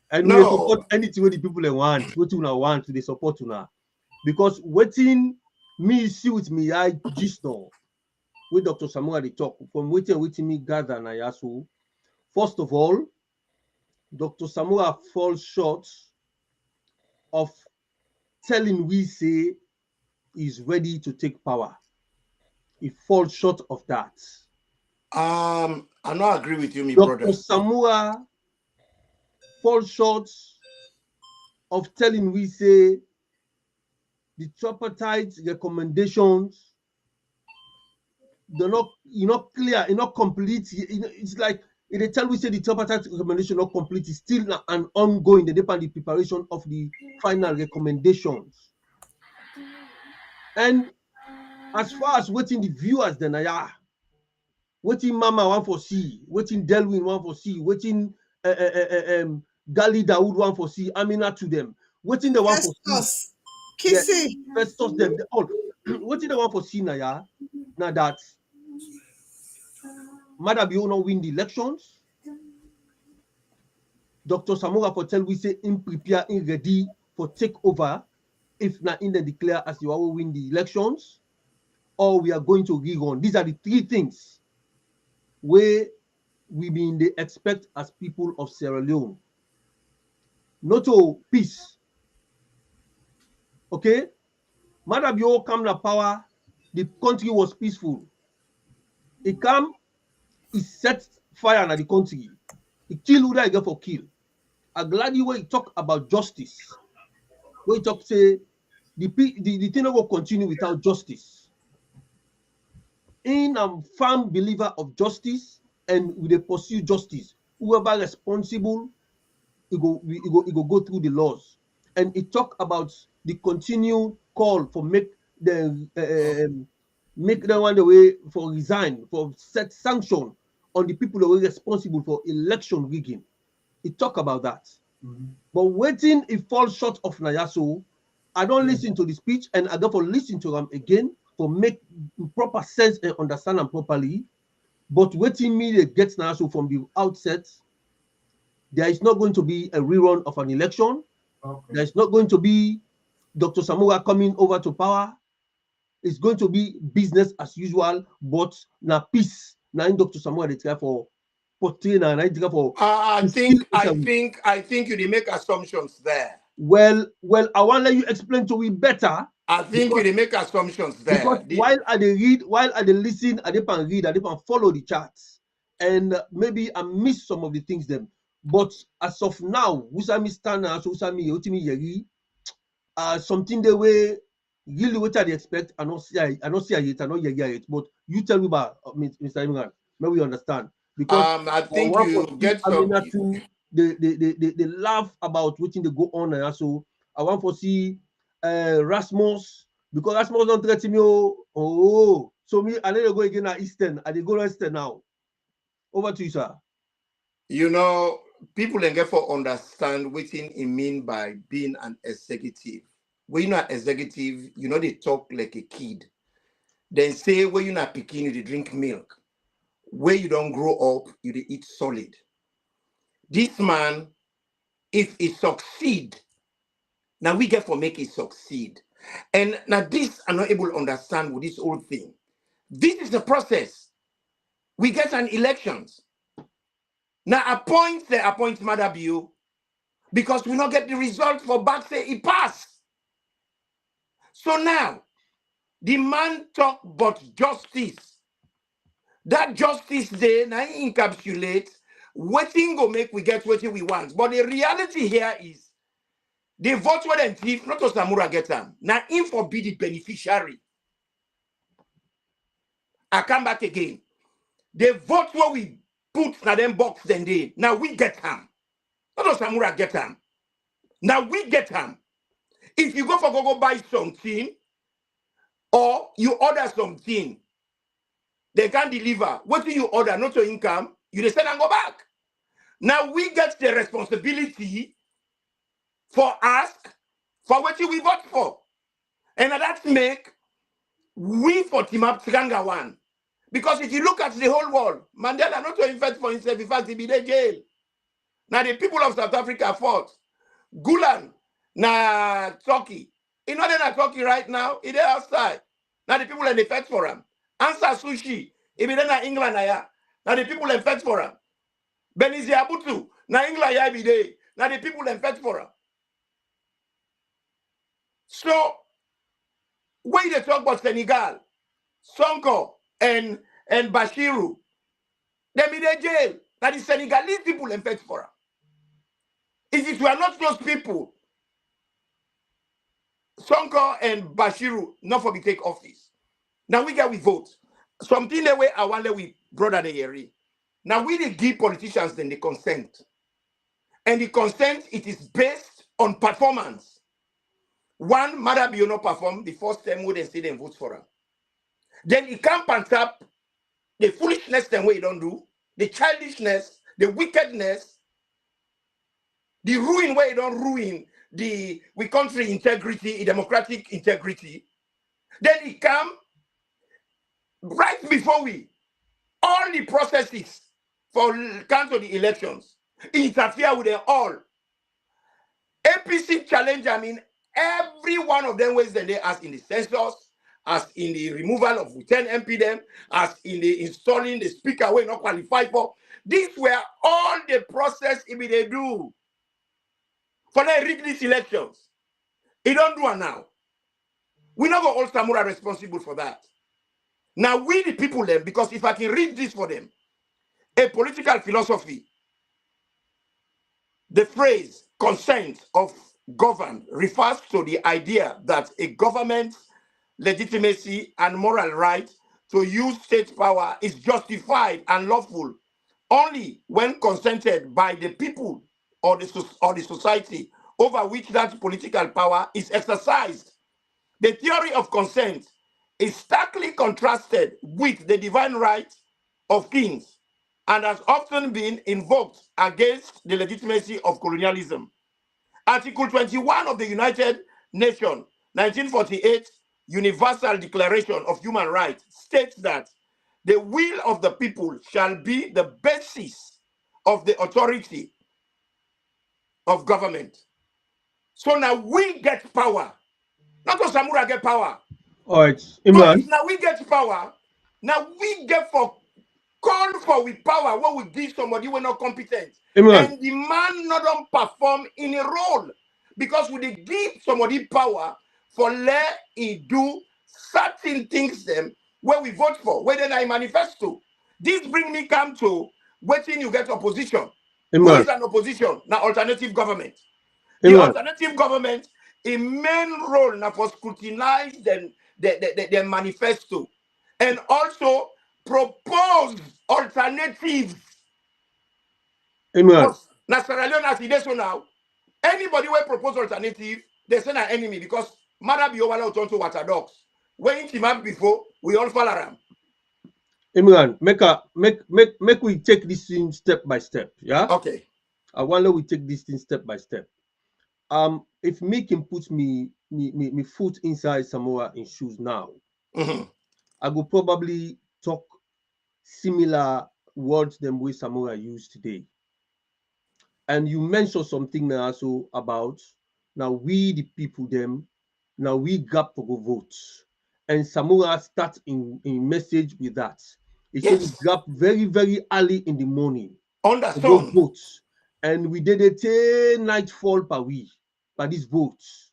And we support anything with the people they want, what you want to they support now. Because waiting me see with me, I just know with Dr. Samura they talk from waiting me gather na yasu. First of all, Dr. Samura falls short of telling we say is ready to take power. He falls short of that. I not agree with you, my Dr. brother. Samura falls short of telling we say the tripartite recommendations they're not clear, not complete. It's like if they tell we say the tripartite recommendation not complete, it's still an ongoing. They depend on the preparation of the final recommendations. And as far as waiting the viewers, then waiting Mama want for see, waiting Delwin want for see, waiting Gali Dawood want for see, Amina to them, waiting the one for see. Kissy. Festus them all. Waiting the one for see now that Madabio not win the elections. Dr. Samura for tell we say in prepare, in ready for take over if not in the declare as you will win the elections, or we are going to rerun. These are the three things where we mean they expect as people of Sierra Leone. Not to peace. Okay? Madabio come to power, the country was peaceful. He come, he set fire in the country. He kill who I get for kill. I'm glad you when he talk about justice. When he talk say the thing will continue without justice. In a firm believer of justice and with a pursue justice, whoever responsible, he go go through the laws. And he talk about the continued call for make them one the way for resign, for set sanction on the people that were responsible for election rigging. He talk about that. But waiting, it falls short of Nayaso. I don't listen to the speech and I therefore listen to them again for make proper sense and understand them properly. But waiting me get Nayaso from the outset, there is not going to be a rerun of an election. Okay. There is not going to be Dr. Samura coming over to power. It's going to be business as usual, but now peace. Now in Dr. Samura they try for portray now for. I think you make assumptions there. Well, I want to let you explain to me better. I think you make assumptions there. Because while I read, while I listen, I didn't read, I didn't follow the charts, and maybe I missed some of the things them. But as of now, Usami Stana, Usami Otimi Yeri, something the way really what I expect. I don't see it, I not hear it. But you tell me about Mr. Imran, maybe we understand. Because I think you get some. They laugh about what they go on, and so I want to see Rasmus, because Rasmus don't threaten me. Oh, so me I need to go again at Eastern. I go Eastern now. Over to you, sir. You know, people can get for understand what it mean by being an executive. When you're not executive, you know they talk like a kid. Then say when you're not picking, you drink milk. Where you don't grow up, you eat solid. This man, if he succeed, now we get for make it succeed. And now this I'm not able to understand with this whole thing. This is the process. We get an elections. Now appoint Madabio because we not get the result for back say he passed. So now the man talk about justice. That justice there now encapsulate what thing go make we get what we want. But the reality here is the vote what and thief, not to Samura get them. Now him for be the beneficiary. I come back again. The vote what we put na them box then they now we get them. Not to Samura get them. Now we get them. If you go buy something or you order something, they can't deliver. What do you order? Not your income. You dey send and go back. Now we get the responsibility for ask for what we vote for. And that make we for team up Tiganga one. Because if you look at the whole world, Mandela not to invent for himself, in fact, he be in jail. Now the people of South Africa fought. Gulen, na Turkey. You know they're not Turkey right now, he there outside. Now the people in the fight for him. Answer Sushi, he be there in England now the people in fight for him. Benizi Abutu, now England ya be there. Now the people in fight for him. So when they talk about Senegal, Sonko and Bashiru, they be in jail. Now the Senegalese people in fight for him. If it were not those people, Sonko and Bashiru not for me take office. Now we vote. Something the way I want we brother the year. Now we dey give politicians then the consent. And the consent, it is based on performance. One, Mother be not perform the first time we then say them vote for her. Then it can pant up the foolishness then we don't do, the childishness, the wickedness, the ruin where you don't ruin the country integrity, democratic integrity. Then it come right before we all the processes for cancel the elections interfere with them all. APC challenge, I mean, every one of them ways that they as in the census, as in the removal of 10 MP them, as in the installing the speaker we not qualified for. These were all the process if they do for the rig these elections. He don't do it now. We not go hold Samura responsible for that. Now we the people them, because if I can read this for them, a political philosophy, the phrase consent of govern refers to the idea that a government's legitimacy and moral right to use state power is justified and lawful only when consented by the people or the society over which that political power is exercised. The theory of consent is starkly contrasted with the divine right of kings and has often been invoked against the legitimacy of colonialism. Article 21 of the United Nations 1948 Universal Declaration of Human Rights states that the will of the people shall be the basis of the authority of government. So now we get power. Not to Samura get power. All right, Imran. Now we get power. Now we get for call for with power what we give somebody we're not competent. Imran. And the man not don't perform in a role. Because we give somebody power for let he do certain things them where we vote for, where then I manifesto. This bring me come to waiting you get opposition. Imran. Who is an opposition? Now alternative government. The alternative government, a main role now for scrutinize the manifesto and also propose alternatives. Imran. Now Sierra Leone as it is so now, anybody will propose alternative, they send an enemy because Mother be over turn to water dogs. When it came up before, we all fall around. Imran, make we take this thing step by step. Yeah. Okay. I wonder we take this thing step by step. If me can put me foot inside Samura in shoes now, I will probably talk similar words them way Samura used today. And you mentioned something now also about now we the people them now we gap to go vote. And Samura starts in message with that. It says gap very, very early in the morning. On the go vote. And we did a nightfall per week by these votes.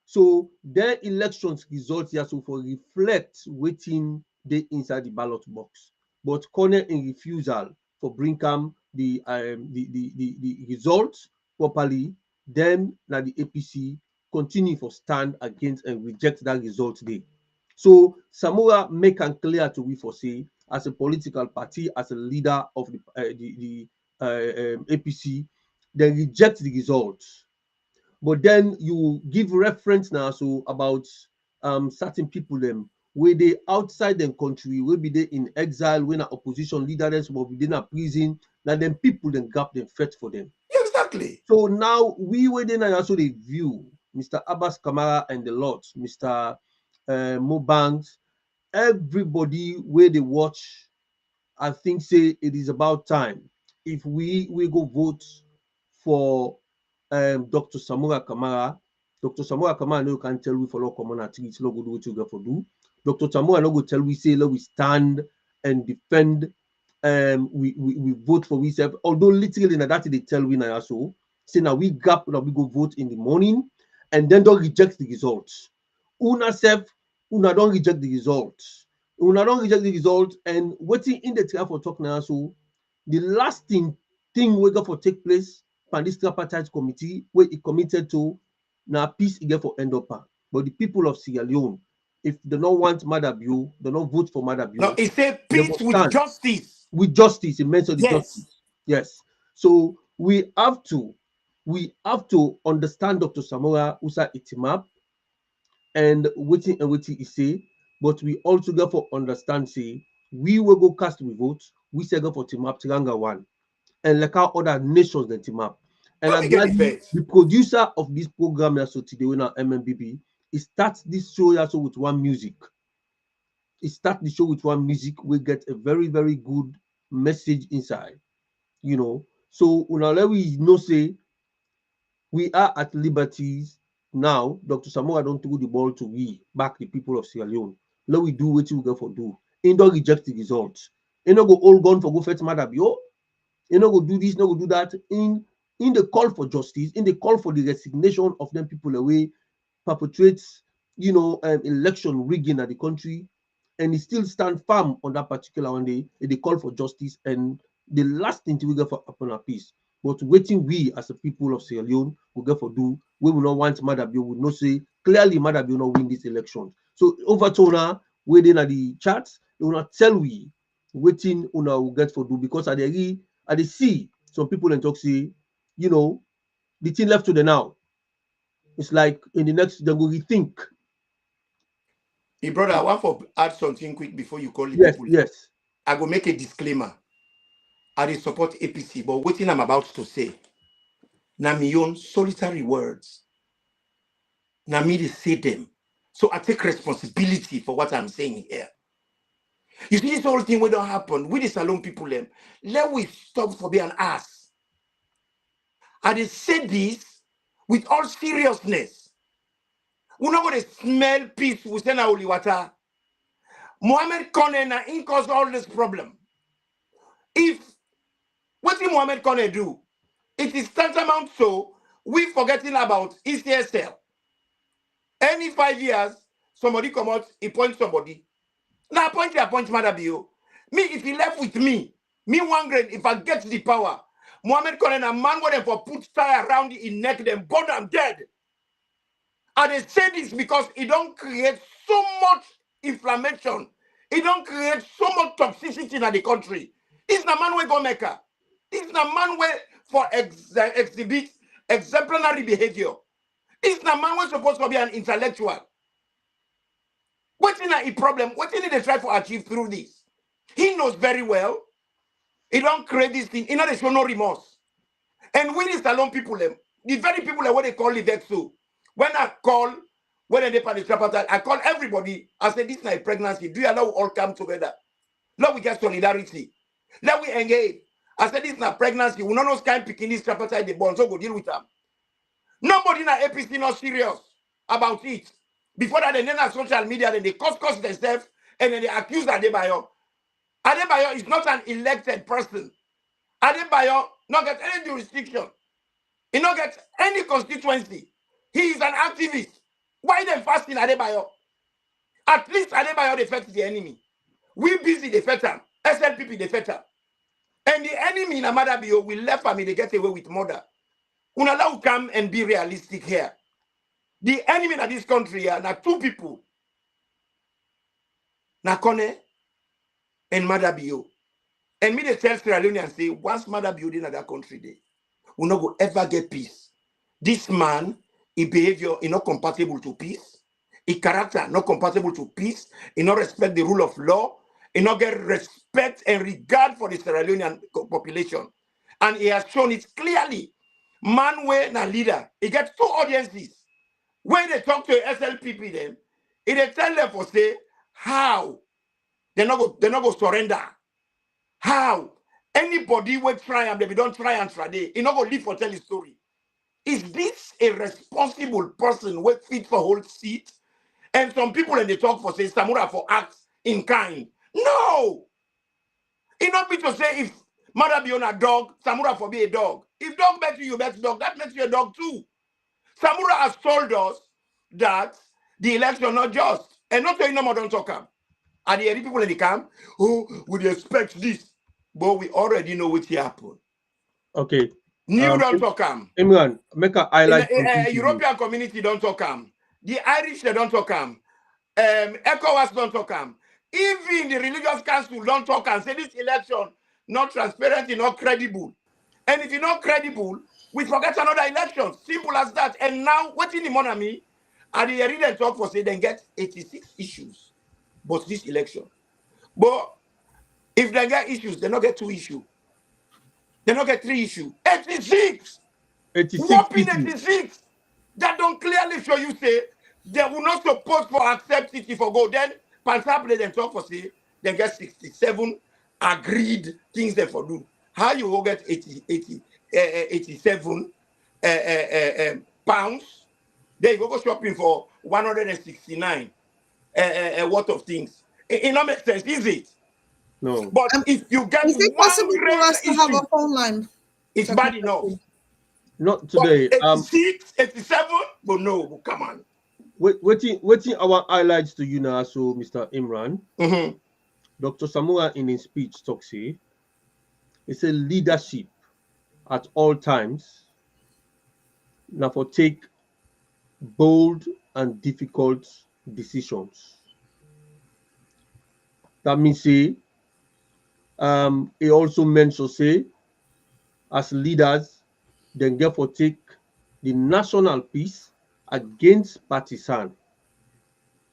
So their elections results here so for reflect waiting they inside the ballot box. But corner in refusal for bring the results properly, then now the APC continue for stand against and reject that result today. So Samura make and clear to we for say as a political party, as a leader of the APC, they reject the results. But then you give reference now so about certain people them where they outside the country, where be they in exile, when a opposition leaders will be in a prison, that then people then gap them fight for them. Exactly. So now we were then also the view, Mr. Abbas Kamara and the lot, Mr. Mo Banks, everybody where they watch, I think say it is about time if we go vote for Dr. Samura Kamara. Dr. Samura Kamara no can tell we follow common at least no go do what you got for do. Dr. Samura no go tell we say let we stand and defend we vote for ourselves. Although literally that they tell we now so say now we gap now we go vote in the morning and then don't reject the results. Una self, una don't reject the results. Una don't reject the results and waiting in the trial for talk now. So the last thing we got for take place by this tripartite committee where it committed to now peace again for end up. But the people of Sierra Leone, if they don't want Madabio, they don't vote for Madabio. No, it said peace with justice. With justice, it means the Yes. justice. Yes. So we have to understand Dr. Samura Usa Itimap and waiting he say, but we also therefore understand say we will go cast we vote, we say go for Timap Tiranga 1 and like how other nations then Timap. And I'm glad the producer of this program also today when our MMBB, he starts this show also with one music. He starts the show with one music, we get a very, very good message inside, you know. So now let we know say we are at liberties now. Dr. Samura don't throw the ball to we back the people of Sierra Leone. Let we do what we go for do. He don't reject the results. He don't go all gone for go fetch Madabio. He don't go do this, no go do that. In the call for justice, in the call for the resignation of them people away, perpetrates, you know, election rigging at the country, and he still stand firm on that particular one day. They call for justice, and the last thing we get for upon a peace. But waiting we as a people of Sierra Leone will get for do, we will not want Madabio, we will not say clearly Madabio will not win this election. So over to now, waiting at the charts, they will not tell we waiting una will get for do because at the see some people and talk say, you know, the thing left to the now. It's like in the next they will rethink. Hey brother, I want to add something quick before you call the yes, people. Yes. I go make a disclaimer. I dey support APC, but what I'm about to say, na my own solitary words. Na me to say them. So I take responsibility for what I'm saying here. You see, this whole thing will don't happen. We the Salon people, let we stop for being an ass. I dey say this with all seriousness. We're not going to smell peace with holy water. Mohammed Kone na in cause all this problem. If what did Mohammed Kone do? It is tantamount so we forgetting about ECSL. Any 5 years, somebody come out, he point somebody. Now appoint Madabio. Me, if he left with me one grain, if I get the power, Mohammed Kone a man where for put tie around in neck, then burn them dead. And they say this because it don't create so much inflammation. It don't create so much toxicity in the country. It's the man where go make her. It's the man where for exhibit exemplary behavior. It's the man where supposed to be an intellectual. What's in a problem? What did they try to achieve through this? He knows very well. He don't create this thing. He not show no remorse. And we the Salon people, the very people what they call the Vexo. When I call, when they party tripartite, I call everybody. I say, this is a pregnancy. Do you allow all come together? Let we get solidarity. Let we engage. I said, this is a pregnancy. We don't know kind picking this tripartite the bond, so go deal with them. Nobody in the APC not serious about it. Before that, they then have social media, then they cost themselves, and then they accuse Adebayo. Adebayo is not an elected person. Adebayo not get any jurisdiction. He not get any constituency. He is an activist. Why them fasting Adebayo? At least Adebayo defects the enemy. We busy defect him. SLPP defect him. And the enemy in Amadabio will left family they get away with murder. Unallow come and be realistic here. The enemy in this country are now two people. Nakone and Madabio. And me they tell Sierra Leone and say, once Madabio in that country day, we'll not go ever get peace. This man, his behavior is not compatible to peace. his character not compatible to peace, he not respect the rule of law, he not get respect and regard for the Sierra Leonean population. And he has shown it clearly. Man way na leader, he gets 2 audiences. When they talk to SLPP them, they tell them for say how they're not go surrender. How anybody will try and they don't try and try, he not go live for tell his story. Is this a responsible person with fit for hold seat? And some people when they talk for say Samura for acts in kind. No, it not be to say if mother be on a dog, Samura for be a dog. If dog bet you bet dog, that makes you a dog too. Samura has told us that the election not just, and not saying no more don't talk am. And the people in the camp who would expect this, but we already know what happened. Okay. New don't talk am. Imran, make a highlight. European community don't talk am. The Irish they don't talk am. ECOWAS don't talk am. Even the religious council don't talk and say this election not transparent, not credible. And if you're not credible, we forget another election. Simple as that. And now, what in the money? And the read and talk for say they get 86 issues. But this election. But if they get issues, they not get 2 issues. They not get 3 issues. 86! 86 Whopping issues. 86! That don't clearly show you say they will not support for accept it if I go. Then Pansable then talk for say they get 67 agreed things they for do. How you will get 87 pounds? Then you go shopping for 169 worth of things. It not make sense, is it? No. But if you get Is it one possible for great us to have issue, a phone line? it's bad enough. Not today. But 86, 87, but no, come on. Waiting our highlights to you now, so Mr. Imran. Dr. Samura in his speech talks here. He said leadership at all times now for take bold and difficult decisions. That means say he also meant to say as leaders then therefore take the national peace against partisan,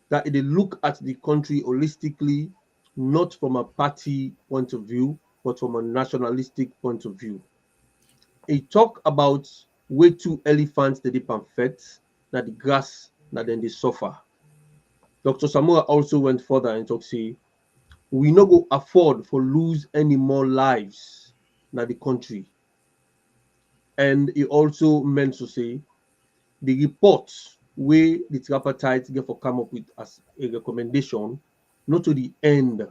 that they look at the country holistically, not from a party point of view, but from a nationalistic point of view. He talk about way 2 elephants that they perfect, that the grass, that then they suffer. Dr. Samura also went further and talk say, we no go afford for lose any more lives in the country. And he also meant to say, the reports where the tripartite get for come up with as a recommendation, not to the end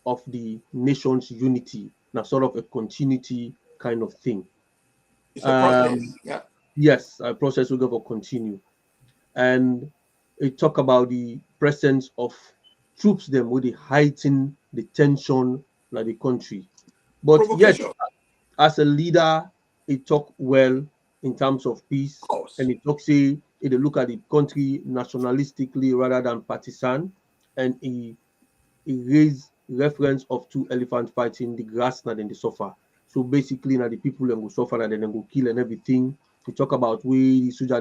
of the nation's unity, now sort of a continuity kind of thing. It's a process. Yeah. Yes, a process will go continue. And it talk about the presence of troops them with the heighten the tension in the country. But yes, as a leader, it talk well in terms of peace, and it talk say it look at the country nationalistically rather than partisan, and he raised reference of 2 elephants fighting the grass and then they suffer. So basically now the people then go suffer and then they go kill and everything. We talk about we soldier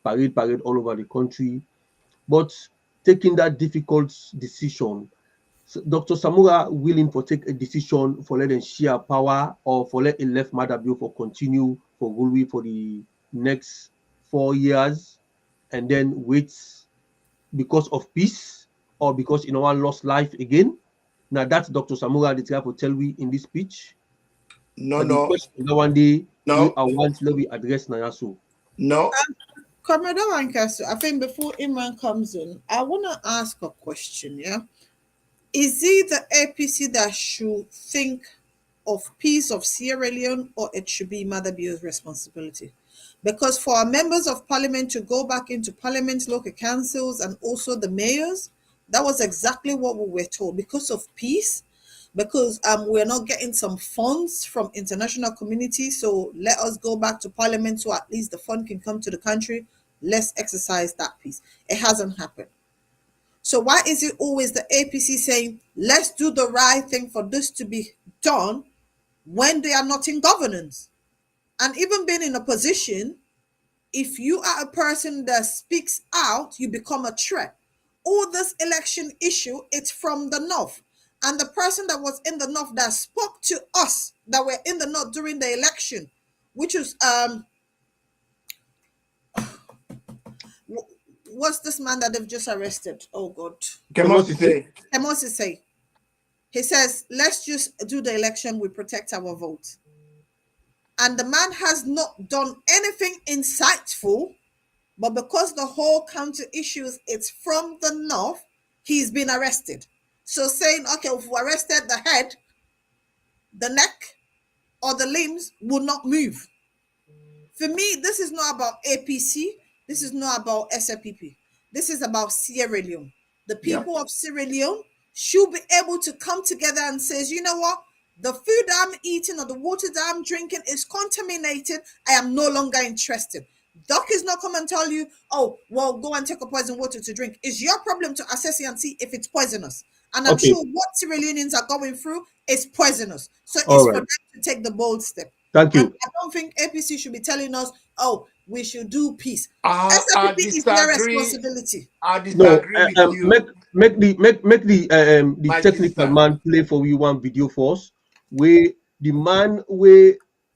parade all over the country. But taking that difficult decision, Dr. Samura willing for take a decision for let them share power or for let a left matter bill for continue for Gulwi for the next 4 years and then wait because of peace or because one lost life again. Now that's Dr. Samura the try to tell we in this speech. No. One day no. I want to address Nayasu. No. Comrade Imran, I think before Imran comes in, I want to ask a question, yeah? Is it the APC that should think of peace of Sierra Leone, or it should be Mother Bio's responsibility? Because for our members of parliament to go back into parliament, local councils, and also the mayors, that was exactly what we were told. Because of peace, because we're not getting some funds from international community, so let us go back to parliament so at least the fund can come to the country. Let's exercise that peace. It hasn't happened. So why is it always the APC saying, let's do the right thing for this to be done when they are not in governance? And even being in a position, if you are a person that speaks out, you become a threat. All this election issue, it's from the north. And the person that was in the north that spoke to us that were in the north during the election, which was what's this man that they've just arrested? Oh God. Kemosise. He says, let's just do the election, we protect our vote. And the man has not done anything insightful, but because the whole counter issues, it's from the north, he's been arrested. So saying, okay, if we arrested the head, the neck, or the limbs will not move. For me, this is not about APC. This is not about SLPP. This is about Sierra Leone. The people of Sierra Leone should be able to come together and say, you know what? The food I'm eating or the water that I'm drinking is contaminated. I am no longer interested. Doc is not come and tell you, oh, well, go and take a poison water to drink. It's your problem to assess it and see if it's poisonous. And I'm sure what Sierra Leoneans are going through is poisonous. So it's for them to take the bold step. Thank you. And I don't think APC should be telling us, oh, we should do peace. SLPP is their responsibility. I disagree with you. Make the technical man play for you one video for us, where the man where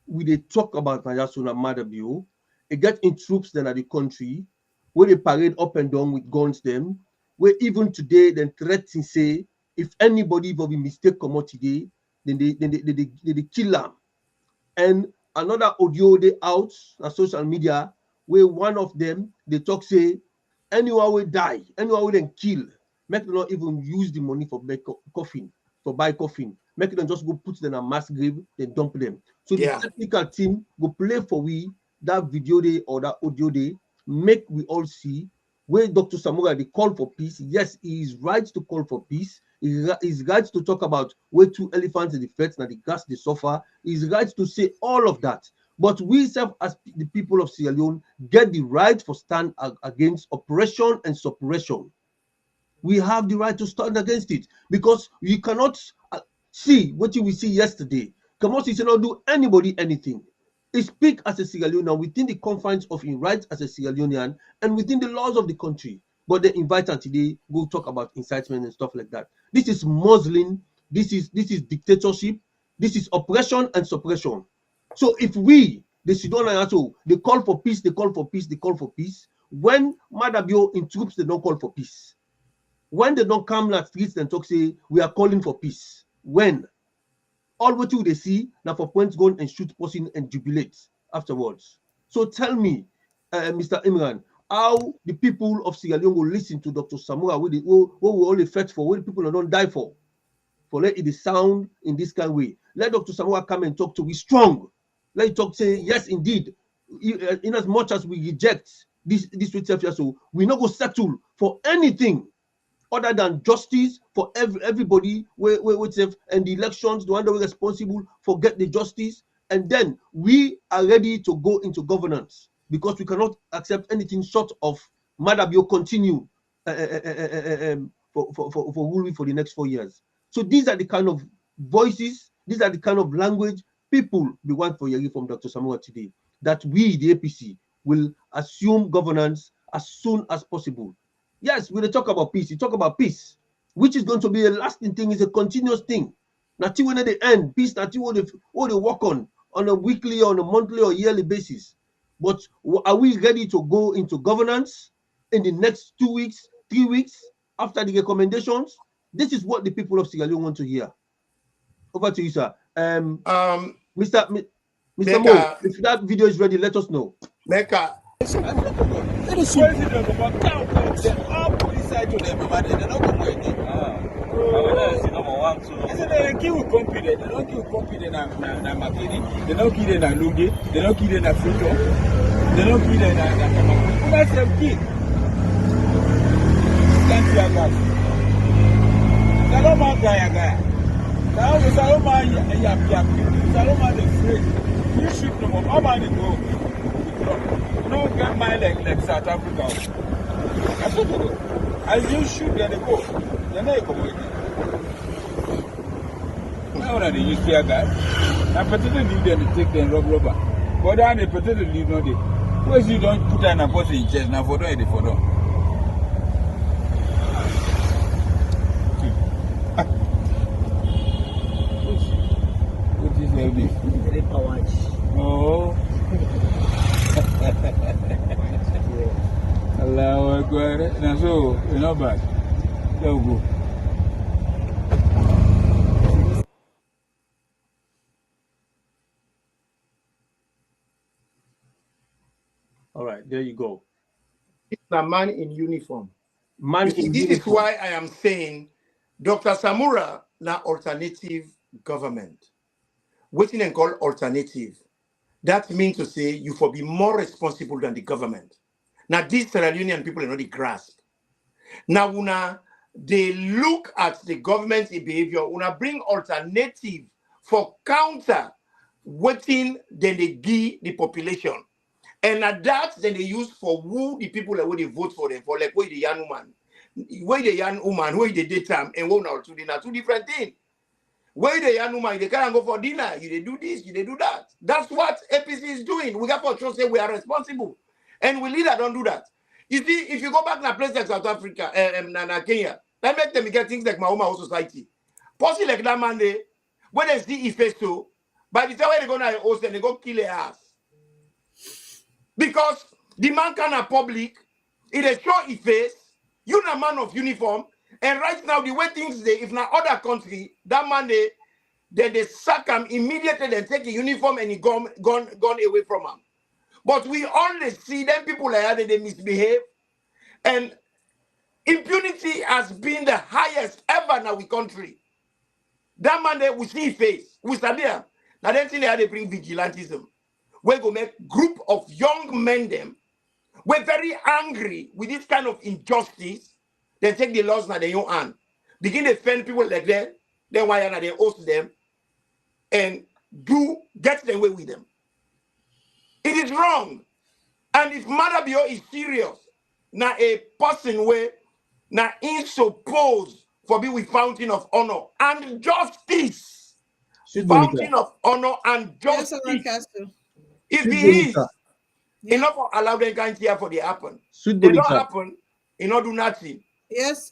they talk about Najasuna Madabio, they get in troops then at the country, where they parade up and down with guns them, where even today then threaten say if anybody will be mistake come out today, then they kill them. And another audio they out on social media where one of them they talk say anyone will die, anyone will then kill. Make them not even use the money for coffin, for buy coffin. Make them just go put them in a mass grave, then dump them. So the technical team go play for we that video day or that audio day, make we all see where Dr. Samura they call for peace. Yes, he is right to call for peace. He is right to talk about where two elephants in the fence and the gas they suffer. He is right to say all of that. But we self, as the people of Sierra Leone, get the right for stand against oppression and suppression. We have the right to stand against it because you cannot see what we see yesterday. Kamosi cannot do anybody anything. He speak as a Sierra Leonean within the confines of his rights as a Sierra Leonean and within the laws of the country. But they invite her today, go talk about incitement and stuff like that. This is muzzling, this is dictatorship, this is oppression and suppression. So if we, the Sidon they call for peace, they call for peace, they call for peace. When Madabio in troops, they don't call for peace. When they don't come to the streets and talk, say, we are calling for peace. When? All what you they see, now for points go and shoot person and jubilate afterwards. So tell me, Mr. Imran, how the people of Sierra Leone will listen to Dr. Samura, what we only fight for, what the people don't die for let it sound in this kind of way. Let Dr. Samura come and talk to we strong. Let it talk, say, yes, indeed, in as much as we reject this so we not go settle for anything other than justice for everybody and the elections, the one that we're responsible for get the justice, and then we are ready to go into governance because we cannot accept anything short of Madabio continue for ruling for the next 4 years. So these are the kind of voices, these are the kind of language people we want for hearing from Dr. Samura today, that we, the APC, will assume governance as soon as possible. Yes, when they talk about peace, you talk about peace, which is going to be a lasting thing, is a continuous thing. Not when at the end, peace, not what they work on a weekly, on a monthly or yearly basis. But are we ready to go into governance in the next 2 weeks, 3 weeks, after the recommendations? This is what the people of Sierra Leone want to hear. Over to you, sir. Mr. Mo, if that video is ready, let us know. Mecca. It is president about town. They all put inside to them, but they don't go anything. I said they don't kill company. They don't kill company na Makini. They don't kill them na Lungi. They don't kill them na Fruto. They don't kill them na Kamakuni. Who makes them kill? Can't see a guy. Saloma Gaya. Now the Saloma Yapi. Saloma the free. You shoot them up. How many go? No get my like South Africa. I said to go. As you shoot, then they go. Then they come with it. Now that they use fear guys, I particularly leave them to take them rubber. But then they particularly leave no day. Where you don't put an apostle in chest now for don't for don't. What is this? Oh. Allahu Akbar. Now so you're not bad. There we go. All right, there you go. It's a man in uniform. Man You see, in this is uniform. why I am saying Dr. Samura na alternative government. Waiting and call alternative. That means to say you for be more responsible than the government. Now these Sierra Leonean people are not the grasp. Now una they look at the government's behavior, una bring alternative for counter waiting then they give the population. And at that, then they use for who the people that they vote for them for, like where the young woman, where the young woman, where the daytime, and one or two dinner, two different things. Where the young woman, they can't go for dinner, you they do this, you they do that. That's what APC is doing. We got to say we are responsible. And we leader don't do that. You see, if you go back to a place like South Africa, Kenya, that make them get things like Mahoma Society. Possibly like that man there, when they see Ife so, by the time they're going to host them, they go kill their ass. Because the man can a public, it is show his face, you a man of uniform, and right now the way things they, if not other country, that man they sack him immediately and take the uniform and he gone away from him. But we always see them people like that they misbehave, and impunity has been the highest ever in our country. That man there we see his face, we study him. Now then thing they bring vigilantism. We go make group of young men them. We're very angry with this kind of injustice. They take the laws now their own hand. Begin to defend people like that. Then why are they host them and get them away with them? It is wrong. And if Madabio is serious, now a person where now is supposed for be with fountain of honor and justice. Fountain of honor and justice. Yes, if he is, enough allow them kind here for the happen. They don't happen, you not do nothing. Yes,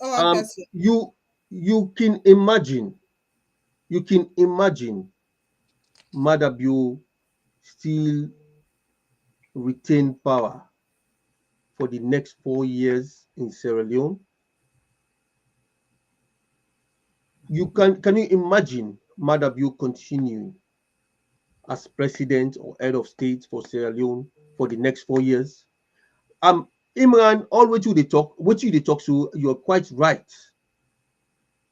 you can imagine Madabio still retain power for the next 4 years in Sierra Leone. Can you imagine Madabio continuing as president or head of state for Sierra Leone for the next 4 years? Imran, all what you talk so you're quite right.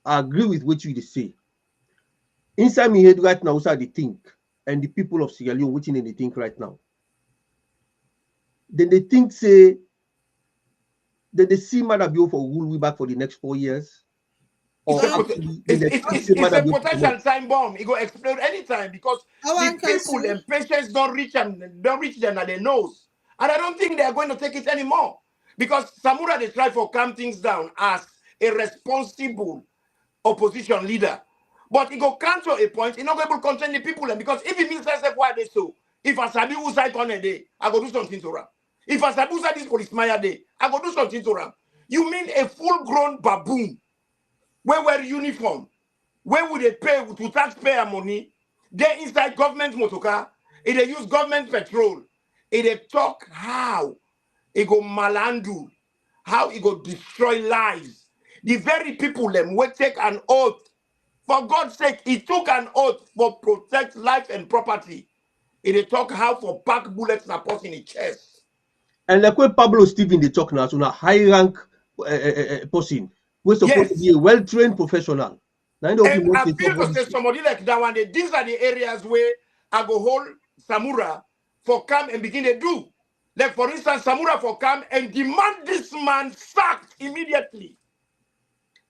I agree with what you say. Inside my head right now, what they think, and the people of Sierra Leone, what they think right now. Then they think say that they see Madabio for rule we back for the next 4 years. Or it's a potential time bomb. It go explode anytime because the people and patients don't reach them at their nose. And I don't think they are going to take it anymore. Because Samura they try for calm things down as a responsible opposition leader. But it go come to a point, it's not able to contain the people. And because if it means why they so, if I sabi who side on a day, I go do something to Ram. If I sabi who side this police Maya day, I go do something to Ram. You mean a full-grown baboon? Where wear uniform, where would they pay to taxpayer money? They inside government motorcar, they use government petrol. They talk how it go malandu, how it go destroy lives. The very people them will take an oath. For God's sake, he took an oath for protect life and property. They talk how for pack bullets na put in the chest. And like when Pablo Stephen they talk now, so a high rank person. We're supposed to be a well-trained professional. And I feel to say somebody like that one, these are the areas where I go hold Samura for come and begin to do. Like for instance, Samura for come and demand this man sacked immediately.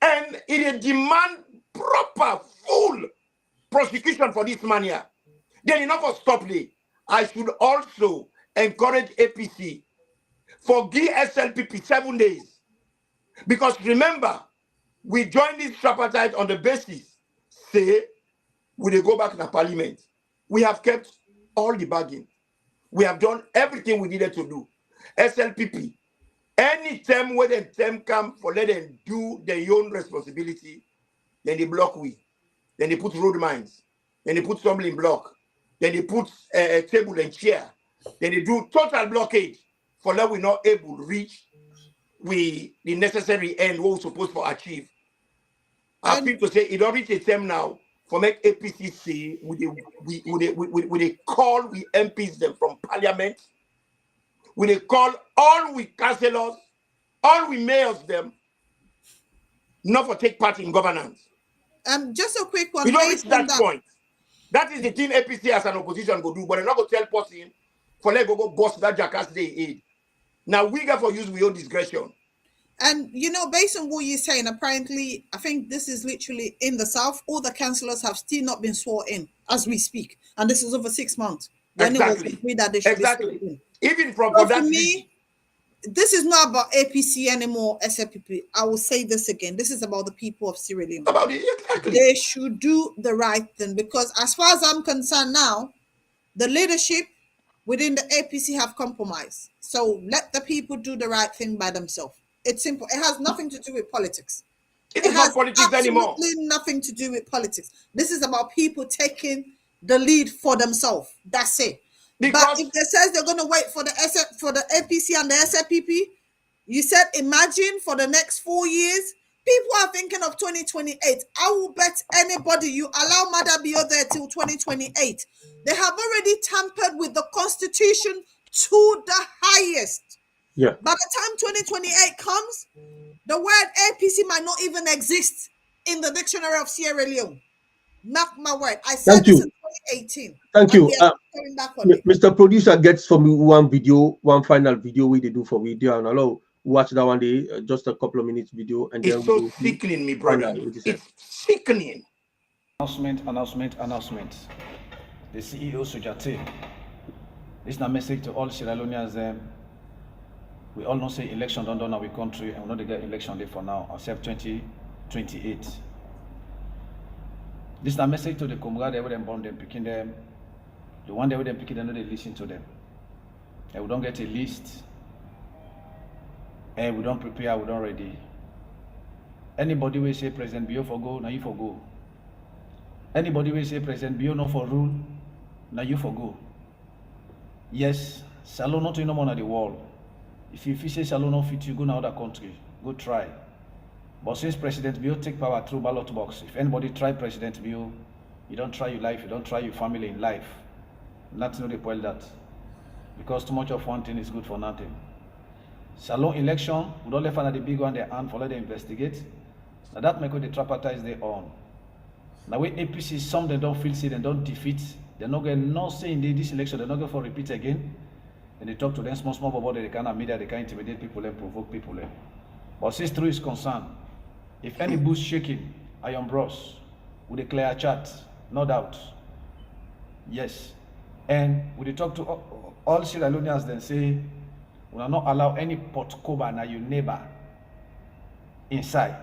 And it demand proper, full prosecution for this man here. Then enough of stop there. I should also encourage APC for give SLPP 7 days. Because remember, we joined this tripartite on the basis, say, we go back to the parliament. We have kept all the bargain. We have done everything we needed to do. SLPP, any time when the time come for let them do their own responsibility, then they block we. Then they put road mines. Then they put stumbling block. Then they put a table and chair. Then they do total blockade for that we're not able to reach the necessary end what we're supposed to achieve. I feel to say it don't reach a time now for make APC say we call we MPs them from parliament. We call all we councillors, all we mayors them, not for take part in governance. Just a quick one. We don't reach that point. That is the thing APC as an opposition go do, but they're not going to tell person for let go boss that jackass they aid. Now we got for use we own discretion. And you know, based on what you're saying, apparently, I think this is literally in the South. All the councillors have still not been sworn in as we speak, and this is over 6 months. Exactly. That they should be sworn in. Even from So that for me, this is not about APC anymore, SLPP. I will say this again. This is about the people of Sierra Leone. About it, exactly. They should do the right thing, because as far as I'm concerned now, the leadership within the APC have compromised. So let the people do the right thing by themselves. It's simple. It has nothing to do with politics. It is not politics anymore. Absolutely nothing to do with politics. This is about people taking the lead for themselves. That's it. Because but if they says they're going to wait for the APC and the SLPP, you said imagine for the next 4 years, people are thinking of 2028. I will bet anybody you allow Madabio there till 2028. They have already tampered with the constitution to the highest. Yeah. By the time 2028 comes, the word APC might not even exist in the dictionary of Sierra Leone. Mark my word. I said this in 2018. Thank you. Coming back on it. Mr. Producer gets for me one final video we they do for video, and I'll watch that one day, just a couple of minutes video, and it's then so sickening, me brother. It's sickening. Announcement. The CEO Sujate. This is a message to all Sierra Leoneans. We all know say election don't done in our country, and we know they get election day for now, except 2028. This is a message to the Comrade where them born them, picking them. The one day where them picking them, they listen to them. And we don't get a list. And we don't prepare, we don't ready. Anybody will say President Bio for go, now you for go. Anybody will say President Bio no for rule, now you for go. Yes, Salon not in no more the world. If you say Salon not fit you, go to another country. Go try. But since President Bio take power through ballot box, if anybody try President Bio, you don't try your life, you don't try your family in life. Nothing will spoil that. Because too much of one thing is good for nothing. Salon election, we don't let find the big one their hand for let them investigate. Now that make the Tripartite they own. Now when APC some they don't feel say they don't defeat, they're not going no say in this election, they're not going for repeat again. And they talk to them small about they can't media, they can't intimidate people and provoke people. But since truth is concerned, if any bush shaking, I am bros, we declare a chat, no doubt. Yes. And we talk to all Sierra Leoneans, then say, we will not allow any pot cover na your neighbor inside.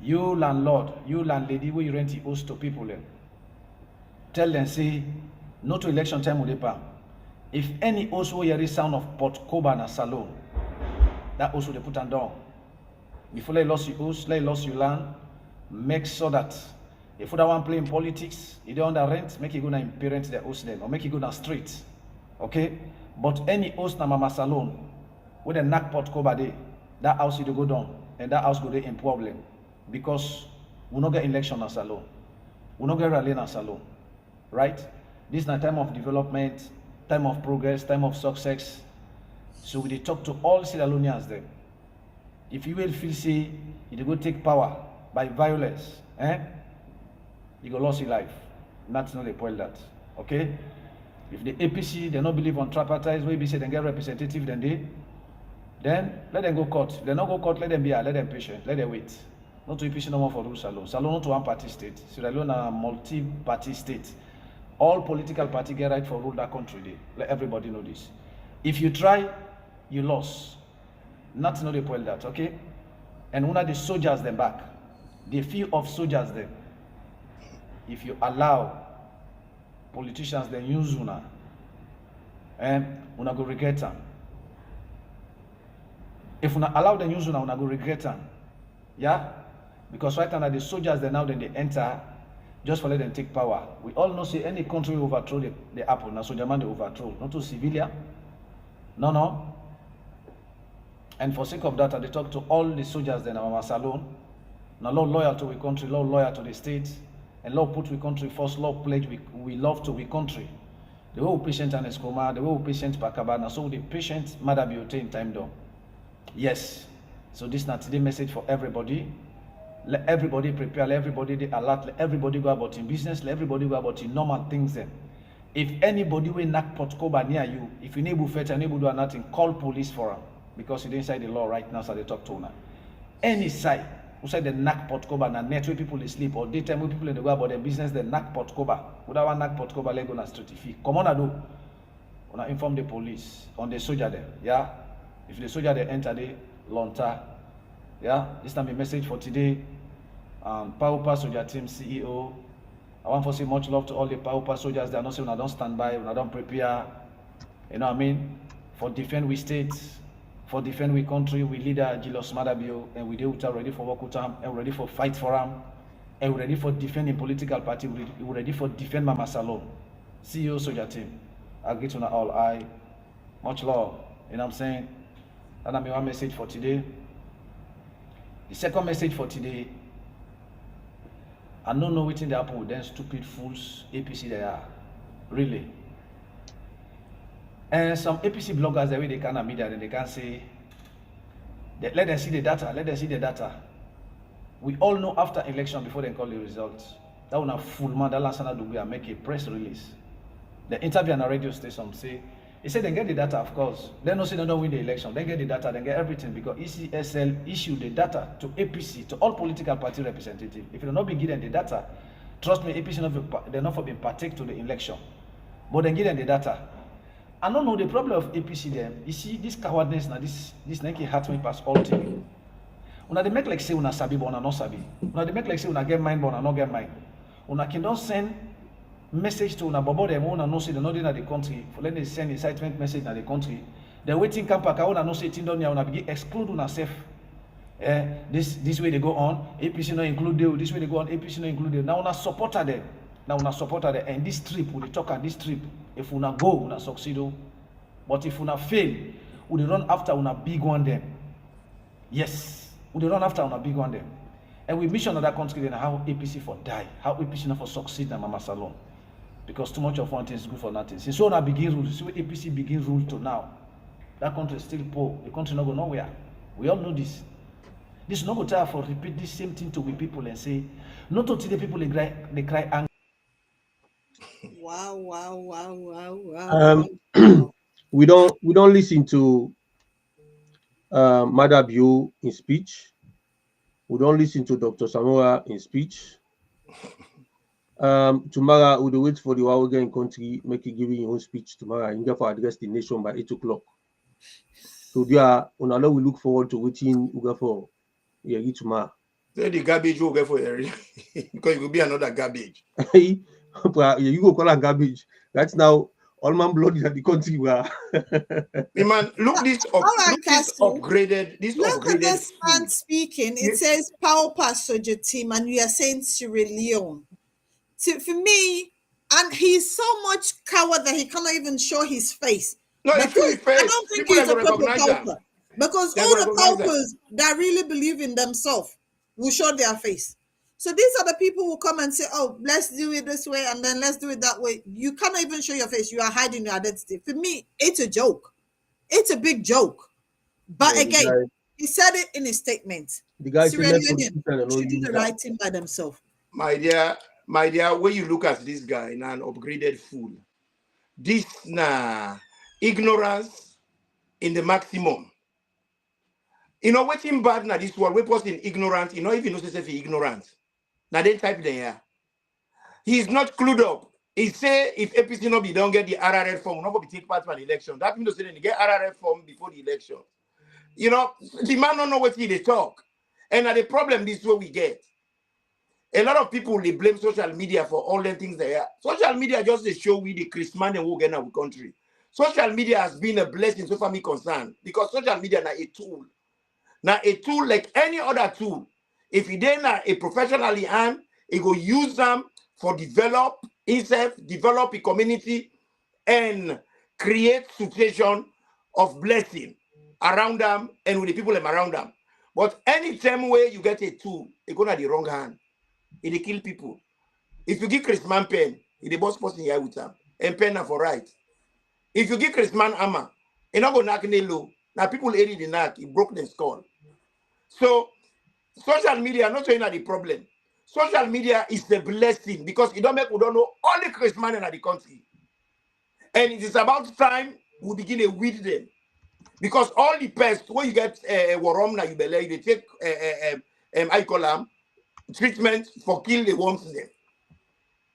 You landlord, you landlady, where you rent the house to people, tell them, say, no to election time with the if any house where you sound of pot cover na salon, that house will they put on down. Before they lost your house, they lost your land, make sure that if that one playing politics, you don't under rent, make you go and parent their house then, or make you go down street. Okay? But any house na mama salon, with a knock pot cover there, that house you go down, and that house go there in problem. Because we not get election na salon. We not get rally na salon. Right? This is a time of development, time of progress, time of success. So we talk to all Sierra Leoneans there. If you will feel say you go take power by violence, you go lose your life. That's not the point that. Okay? If the APC they don't believe on tripartite, maybe say they get representative then let them go court. If they not go court, let them be let them patient, let them wait. Not to APC no more for rule Salon. Salon not to one party state. Sierra Leone a multi-party state. All political parties get right for rule that country. Let everybody know this. If you try, you lose. Not know the point that, okay? And one of the soldiers them back. The few of soldiers them. If you allow politicians then use una, Una go regret them. If una allow them use una go regret them. Yeah? Because right now the soldiers they enter just for let them take power. We all know say any country overthrow the apple, now soldier man they overthrow, not to civilian. No. And for sake of that, they talk to all the soldiers then our salon. Now law loyal to we country, law loyal to the state, and law put we country first, law pledge we love to we country. The way we patient and escoma, the way we patient pakabana, so the patient mother be obtained time down. Yes. So this not today message for everybody. Let everybody prepare, let everybody they alert, let everybody go about in business, let everybody go about in normal things then. If anybody will knock potcoba near you, if you need to fetch and able to do nothing, call police for them. Because you're inside the law right now, so they talk to now. Any side, who said the knock potcoba na net where people sleep or daytime where people in the go about their business, they knock potcoba. Without one knock potcoba, let go na street. If you come on do, wanna inform the police on the soldier there. Yeah. If the soldier they enter the lonta. Yeah, this time a message for today. Power Soldier Team CEO. I want to say much love to all the Power soldiers. They are not saying I don't stand by, I don't prepare. You know what I mean? For defend we state, for defend we country, we leader Julius Madabio, and we do ready for work with them, and ready for fight for them, and we're ready for defending political party. We're ready for defend Mama Salon. CEO Soldier Team. I'll get on all eye. Much love. You know what I'm saying? And I'm one message for today. The second message for today, I don't know what they happen with them stupid fools APC they are. Really. And some APC bloggers, the way they can media, and they can say, let them see the data, let them see the data. We all know after election, before they call the results, that one a full man, that last do we make a press release. The interview on a radio station say, he said they get the data, of course. They don't say they don't win the election. They get the data, they get everything because ECSL issued the data to APC, to all political party representatives. If they not be given the data, trust me, APC they're not for being partake to the election. But they give them the data. I don't know the problem of APC them. You see, this cowardness now, this naked heart me pass all thing. Una they make like say una sabi, but una not sabi. Una they make like say una get mind, but una not get mind. Una can don't send message to una bobo them una no say they not in the country for let them send incitement message in the country. They waiting camp pack una no say thing down here una begin exclude una self. This way they go on, APC not include them. This way they go on, APC not include them. Now una supporter them. Now una supporter them. And this trip, we talk at this trip. If una go, una succeed. But if una fail, we run after una big one them. Yes, we run after una big one them. And we mission other country then how APC for die, how APC not for succeed in Mama Salon. Because too much of one thing is good for nothing. Since when I begin rule, since when APC begin rule to now, that country is still poor. The country not go nowhere. We all know this. This is not go try for repeat this same thing to we people and say, not to the people they cry anger. Wow. We don't listen to Madabio in speech. We don't listen to Dr. Samura in speech. Tomorrow we'll wait for the Wawagan country, make it giving your own speech tomorrow and get for address the nation by 8 o'clock. So there on Allah we look forward to waiting Uga for tomorrow. Say the garbage will get for you because it will be another garbage. You go call it garbage. That's now all man blood in the country. Man, look this upgraded. Look at this man speaking. It says Power Soldier Team, and we are saying Sierra Leone. For me, and he's so much coward that he cannot even show his face. No, he show his face. I don't think he's a proper pauper. Because all the paupers that really believe in themselves will show their face. So these are the people who come and say, oh, let's do it this way and then let's do it that way. You cannot even show your face. You are hiding your identity. For me, it's a joke. It's a big joke. But again, he said it in his statement. The guy should do the right thing by themselves. My dear, when you look at this guy, now an upgraded fool, this ignorance in the maximum. You know what's in bad now this world, we person ignorant, you know, if you know if he ignorant. Now they type there. He's not clued up. He say if APC not be don't get the RRF form, not going to take part in the election. That means they get RRF form before the election. You know, the man don't know what they talk. And the problem this way we get. A lot of people they blame social media for all the things they are. Social media just they show we the Christmas and we get in our country. social media has been a blessing so far me concerned, because social media na a tool. Now a tool like any other tool. If it then a professionally hand, it go use them for develop itself, develop a community, and create situation of blessing around them and with the people around them. But anytime where you get a tool, it go to the wrong hand. It kill people. If you give Chris Man pen, it the boss person here with them. And pen na for right. If you give Chris Man hammer, it not go knock in the low. Now people ate the knack, it broke the skull. So social media, I'm not saying that the problem. Social media is the blessing because it don't make we don't know all the Chris Man in the country. And it is about time we begin to weed them. Because all the pests, when you get warom na you believe, they take I call them treatment for kill the worms in them.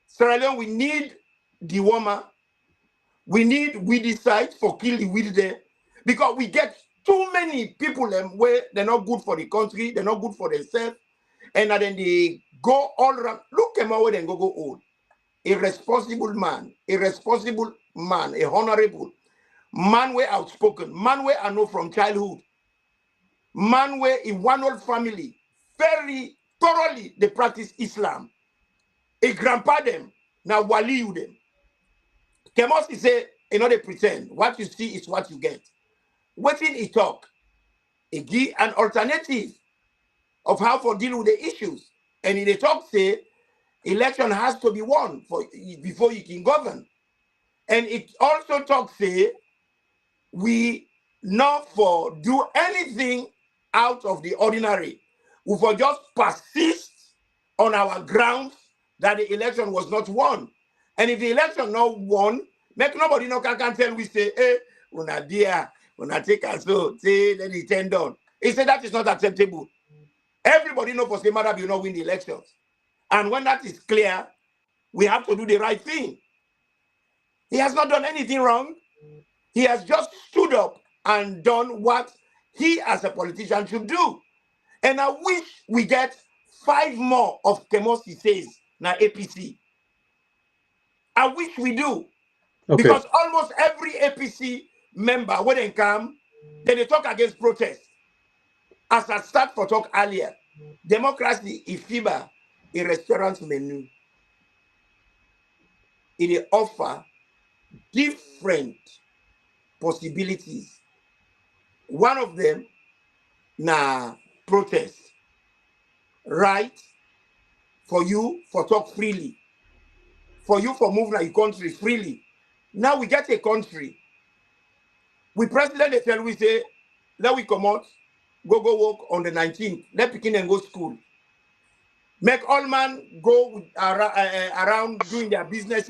Sierra Leone, we need the wormer. We need weedicide for kill the weed there. Because we get too many people where they're not good for the country, they're not good for themselves, and then they go all around. Look at where they go old. A responsible man, a honorable man, where outspoken, man where I know from childhood, man where in one old family, very thoroughly they practice Islam. A grandpa them, now wali you them. Kemos is say, you know, they pretend. What you see is what you get. Waiting he talk, he give an alternative of how to deal with the issues. And in the talk say, election has to be won before you can govern. And it also talks say, we not for do anything out of the ordinary. We for just persist on our grounds that the election was not won. And if the election not won, make nobody no can tell we say, hey, una dear, una take us so, say, let it turn down. He said that is not acceptable. Everybody know for say matter you not win the elections. And when that is clear, we have to do the right thing. He has not done anything wrong. He has just stood up and done what he as a politician should do. And I wish we get 5 more of Kemosi says na APC. I wish we do. Okay. Because almost every APC member, when they come, then they talk against protest. As I start for talk earlier, democracy is FIBA, a restaurant menu. It offer different possibilities. One of them, na protest. Right? For you, for talk freely. For you, for move na your country freely. Now we get a country. We president they tell we say, let we come out, go work on the 19th. Let Pekin and go school. Make all man go around doing their business.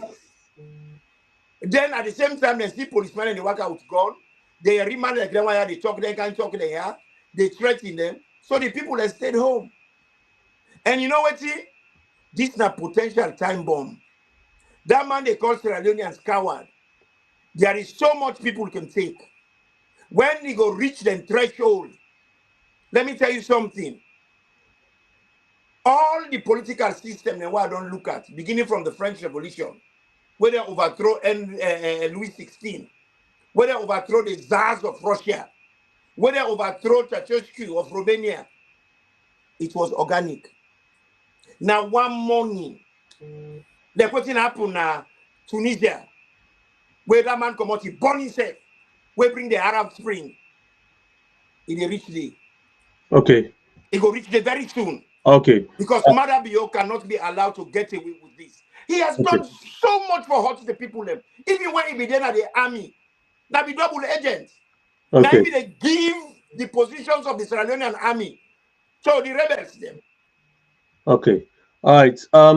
Then at the same time, they see policemen and they work out gone. They remind like them why they talk, they can't talk there. They threaten them. So the people have stayed home. And you know what? This is a potential time bomb. That man they call Sierra Leoneans coward. There is so much people can take. When they go reach the threshold, let me tell you something. All the political system and what I don't look at, beginning from the French Revolution, where they overthrow Louis XVI, where they overthrow the Tsars of Russia, where they overthrow Ceausescu of Romania, it was organic. Now one morning, the question happened in Tunisia, where that man come out, he born himself, where bring the Arab Spring, in a rich day. Okay. It will reach there very soon. Okay. Because Mother Bio cannot be allowed to get away with this. He has done so much for hurt the people. Even when he began at the army, that be double agents. Now even they give the positions of the Sierra Leonean army. So the rebels them. Okay. All right. I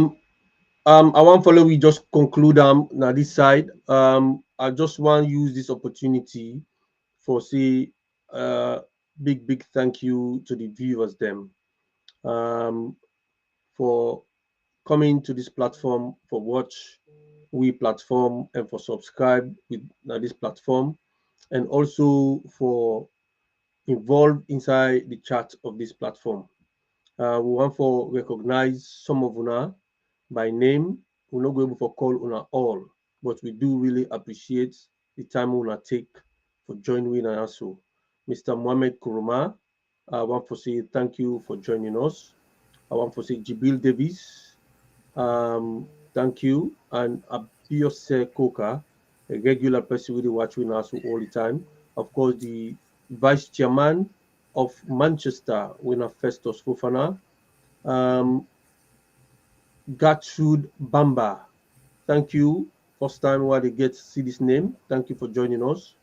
want follow we just conclude now this side. I just want to use this opportunity for say big thank you to the viewers them for coming to this platform, for watch we platform, and for subscribe with this platform, and also for involved inside the chat of this platform. We want to recognize some of una by name. We're not going to call una all, but we do really appreciate the time we want to take for joining with us. Also, Mr. Mohammed Kuruma, I want to say thank you for joining us. I want to say Jibril Davis, thank you, and Abiose Koka, a regular person with watching us all the time. Of course, the vice chairman of Manchester, winner Festus Fofana, Gertrude Bamba. Thank you. First time where they get to see this name. Thank you for joining us.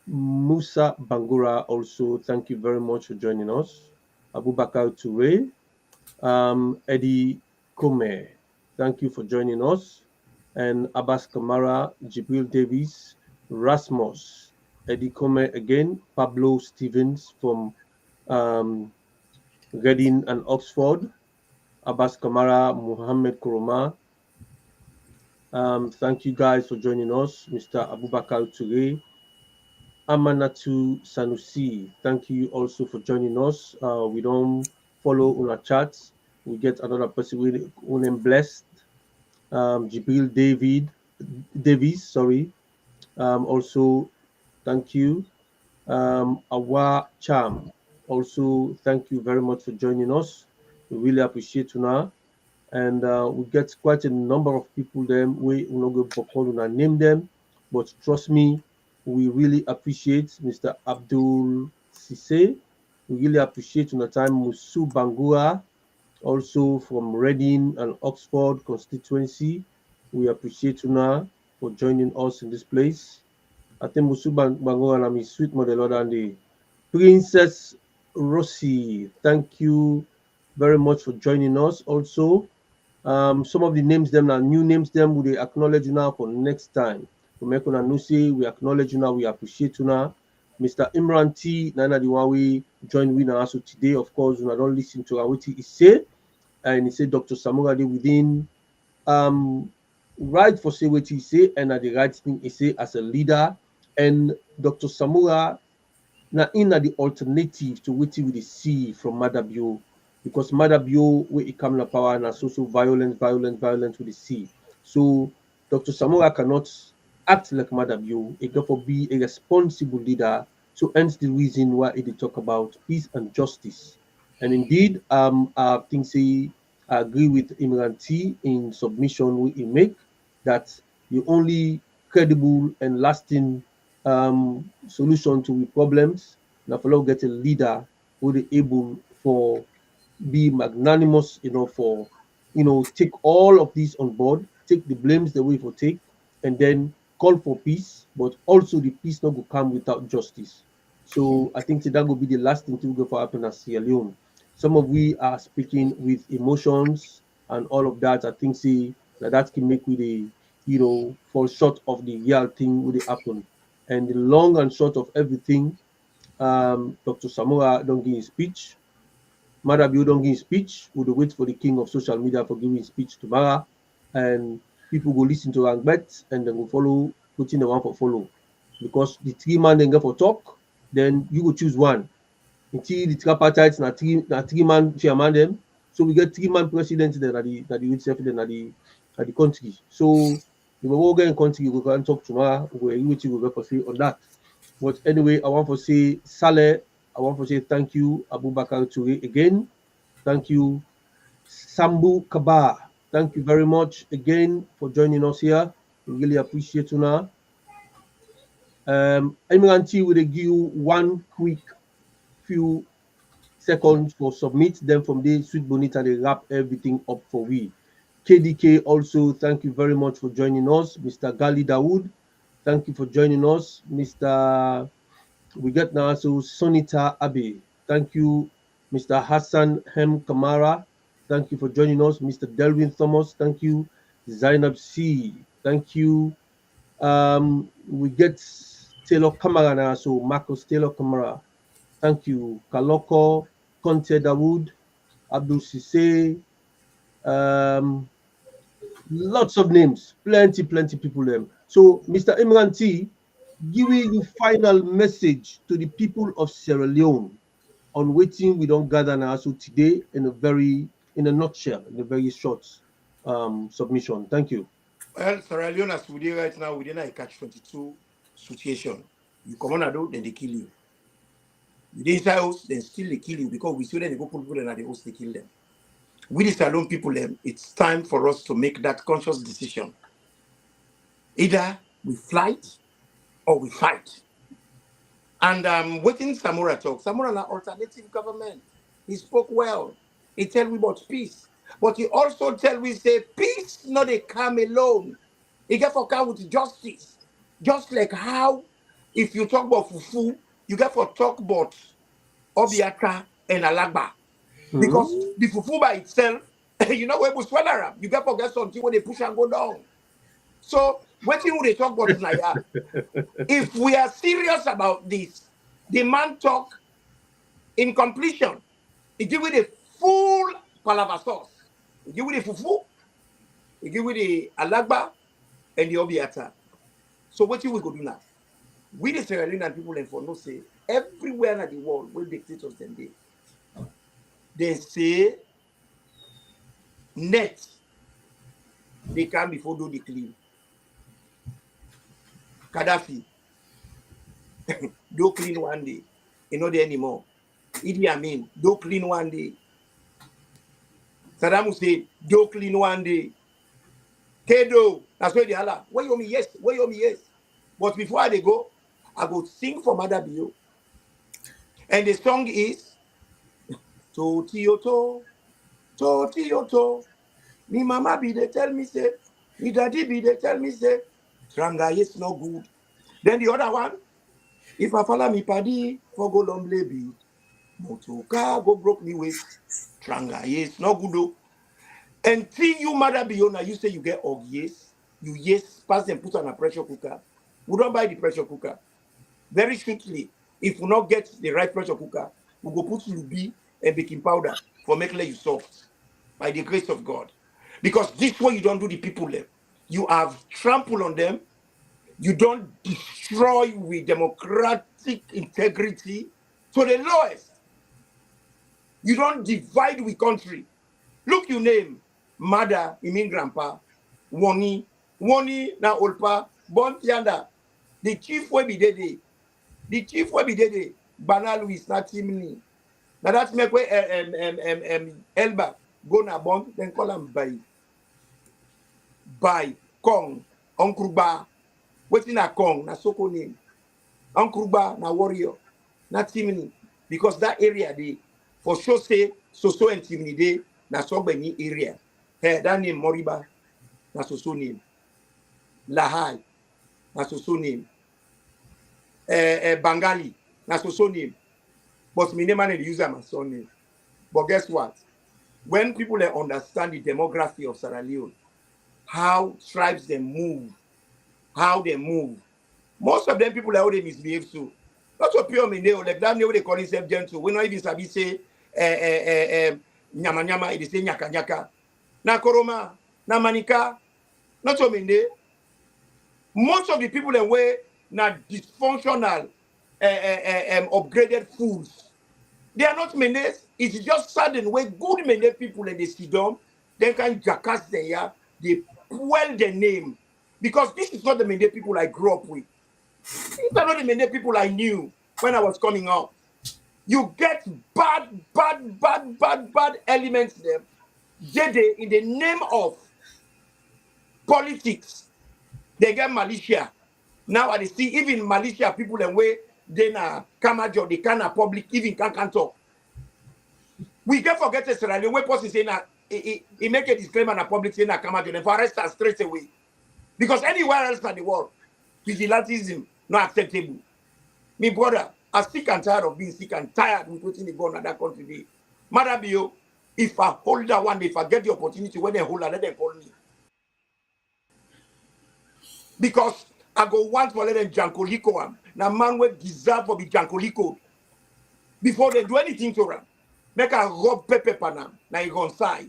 Musa Bangura also, thank you very much for joining us. Abubakar Toure, Eddie Kome, thank you for joining us. And Abbas Kamara, Jibril Davis, Rasmus, Eddie Kome again, Pablo Stevens from Reading and Oxford, Abbas Kamara, Muhammad Kuruma. Thank you guys for joining us, Mr. Abubakar Toure, Amanatu Sanusi. Thank you also for joining us. We don't follow on our chats. We get another person with name blessed. Jibril Davies, sorry. Also, thank you. Awa Cham. Also, thank you very much for joining us. We really appreciate you now. And we get quite a number of people them we will not go call and name them, but trust me, we really appreciate Mr. Abdul Sise. We really appreciate the time Musu Bangura, also from Reading and Oxford constituency. We appreciate you now for joining us in this place. I think Musu Bangura and my sweet mother Lord and the Princess Rossi. Thank you very much for joining us also. Some of the names them are new names them we acknowledge you now for next time. Umekuna Nusi, we acknowledge you now, we appreciate you now. Mr. Imran T, Nana Diwawi joined with us also today. Of course, we don't listen to what he say, and he said Dr. Samura within right for say what he say and at the right thing he say as a leader, and Dr. Samura now in the alternative to what we see from Madabio, because Madabio where it comes to power and social violence with the sea. So Dr. Samora cannot act like Madabio, it therefore be a responsible leader. So hence the reason why it talk about peace and justice. And indeed, I think say I agree with Imran T in submission we make that the only credible and lasting solution to the problems. Now, for get a leader who is able for be magnanimous, for take all of these on board, take the blames the way for take, and then call for peace, but also the peace not go come without justice. So I think that will be the last thing to go for happen as Sierra Leone. Some of we are speaking with emotions and all of that. I think see that can make with a fall short of the real thing would happen. And the long and short of everything, Dr. Samura don't give his speech. Madabio don't give his speech. We'll wait for the king of social media for giving his speech tomorrow. And people go listen to Rangbet and then go follow, putting the one for follow. Because the three man then go for talk, then you will choose one. Until the tripartite na three man chairman them. So we get 3-man president then at the itself then at the country. So the Morgan country we can talk tomorrow, we will go for say on that. But anyway, I want to say Saleh, I want to say thank you, Abubakar Toure again. Thank you, Sambu Kaba. Thank you very much again for joining us here. We really appreciate you now. Imran T will give you one quick few seconds for submit. Then from there, Sweet Bonita, they wrap everything up for we. KDK also, thank you very much for joining us. Mr. Gali Dawood, thank you for joining us. Mr. We get now also Sonita Abe. Thank you, Mr. Hassan Hem Kamara. Thank you for joining us. Mr. Delvin Thomas, thank you. Zainab C, thank you. We get Taylor Kamara now, so Marcus Taylor Kamara. Thank you. Kaloko, Conte Dawood, Abdul Sise, lots of names, plenty people them. So, Mr. Imran T, giving you final message to the people of Sierra Leone on waiting we don't gather now so today in a nutshell, in a very short submission. Thank you. Well, Sierra Leone, as we did right now, within a catch-22 situation. You come on a do, then they kill you. You dey inside house, then still they kill you because we still then they go put people in the house, they kill them. We the Sierra Leone people, it's time for us to make that conscious decision. Either we flight or we fight. And waiting Samura talk. Samura an alternative government. He spoke well. He tell we about peace. But he also tell we say peace not a come alone. He get for come with justice. Just like how if you talk about fufu, you get for talk about obiaka and alagba. Because the fufu by itself, you know where we swallow you get for get something when they push and go down. So what you they talk about tonight? If we are serious about this, the man talk in completion. He give you the full palava sauce. He give you the fufu. He give you the alagba and the obiata. So what you we go do now? We the Sierra Leonean people and for no say everywhere in the world where dictators them they say net they can before do the clean. Gaddafi do clean one day, you know there anymore. Idi Amin do clean one day. Saddam Hussein do clean one day. Kedo, that's where they are. Where you me yes, where you me yes. But before I go sing for Mother Bio. And the song is Totioto, Totioto. Me mama be they tell me say, me daddy be they tell me say, Tranga is no good. Then the other one, if I follow me paddy for go lomble be, motoka go broke me waist. Tranga is no good though. Until you Mother Bio now, you say you get yes, you yes, pass them put on a pressure cooker. We don't buy the pressure cooker. Very strictly, if we not get the right pressure cooker, we go put lubi and baking powder for make you soft by the grace of God. Because this way you don't do the people there. You have trampled on them. You don't destroy with democratic integrity to the lowest. You don't divide with country. Look, you name mother, you mean grandpa, Woni na Olpa, Bon Tianda, the chief will be there. The chief will be there. Bana Louis, not Timini. Now that's make way Elba go na bomb, then call him by Kong, Onkruba, waiting a Kong, na Soko name. Onkruba na warrior, not Timini. Because that area they for sure say so and Timini they na Sogbeni area. Hey, that name Moriba, na so name. Lahai, na so name. Bengali, na so name. But my name and use my son name. But guess what? When people understand the demography of Sierra Leone, how tribes they move, how they move, most of them people how they misbehave too. Not so pure me like that they call themselves gentle. We not even sabi say nyama nyama, they say nyaka nyaka. Na koroma, na manika, not so me. Most of the people that way na dysfunctional, upgraded fools. They are not menace. It's just sudden way good menace people and they sit down, they can jackass there, they well their name. Because this is not the menace people I grew up with. These are not the menace people I knew when I was coming up. You get bad elements there. They in the name of politics. They get militia. Now I see even militia people and way they na Kamajo, they can public even can't talk. We can forget the Sierra Leone. When person say na he make a disclaimer na public say na Kamajo, then for arrest us straight away. Because anywhere else in the world, vigilantism not acceptable. Me brother, I'm sick and tired of being sick and tired with putting the gun at that country. Mother Bio, if I hold that one, if I get the opportunity when they hold that, let them call me. Because I go want to let them jankoliko am. Now man will deserve to be jankoliko before they do anything to them. Make a rob pepe panam. Now he go inside.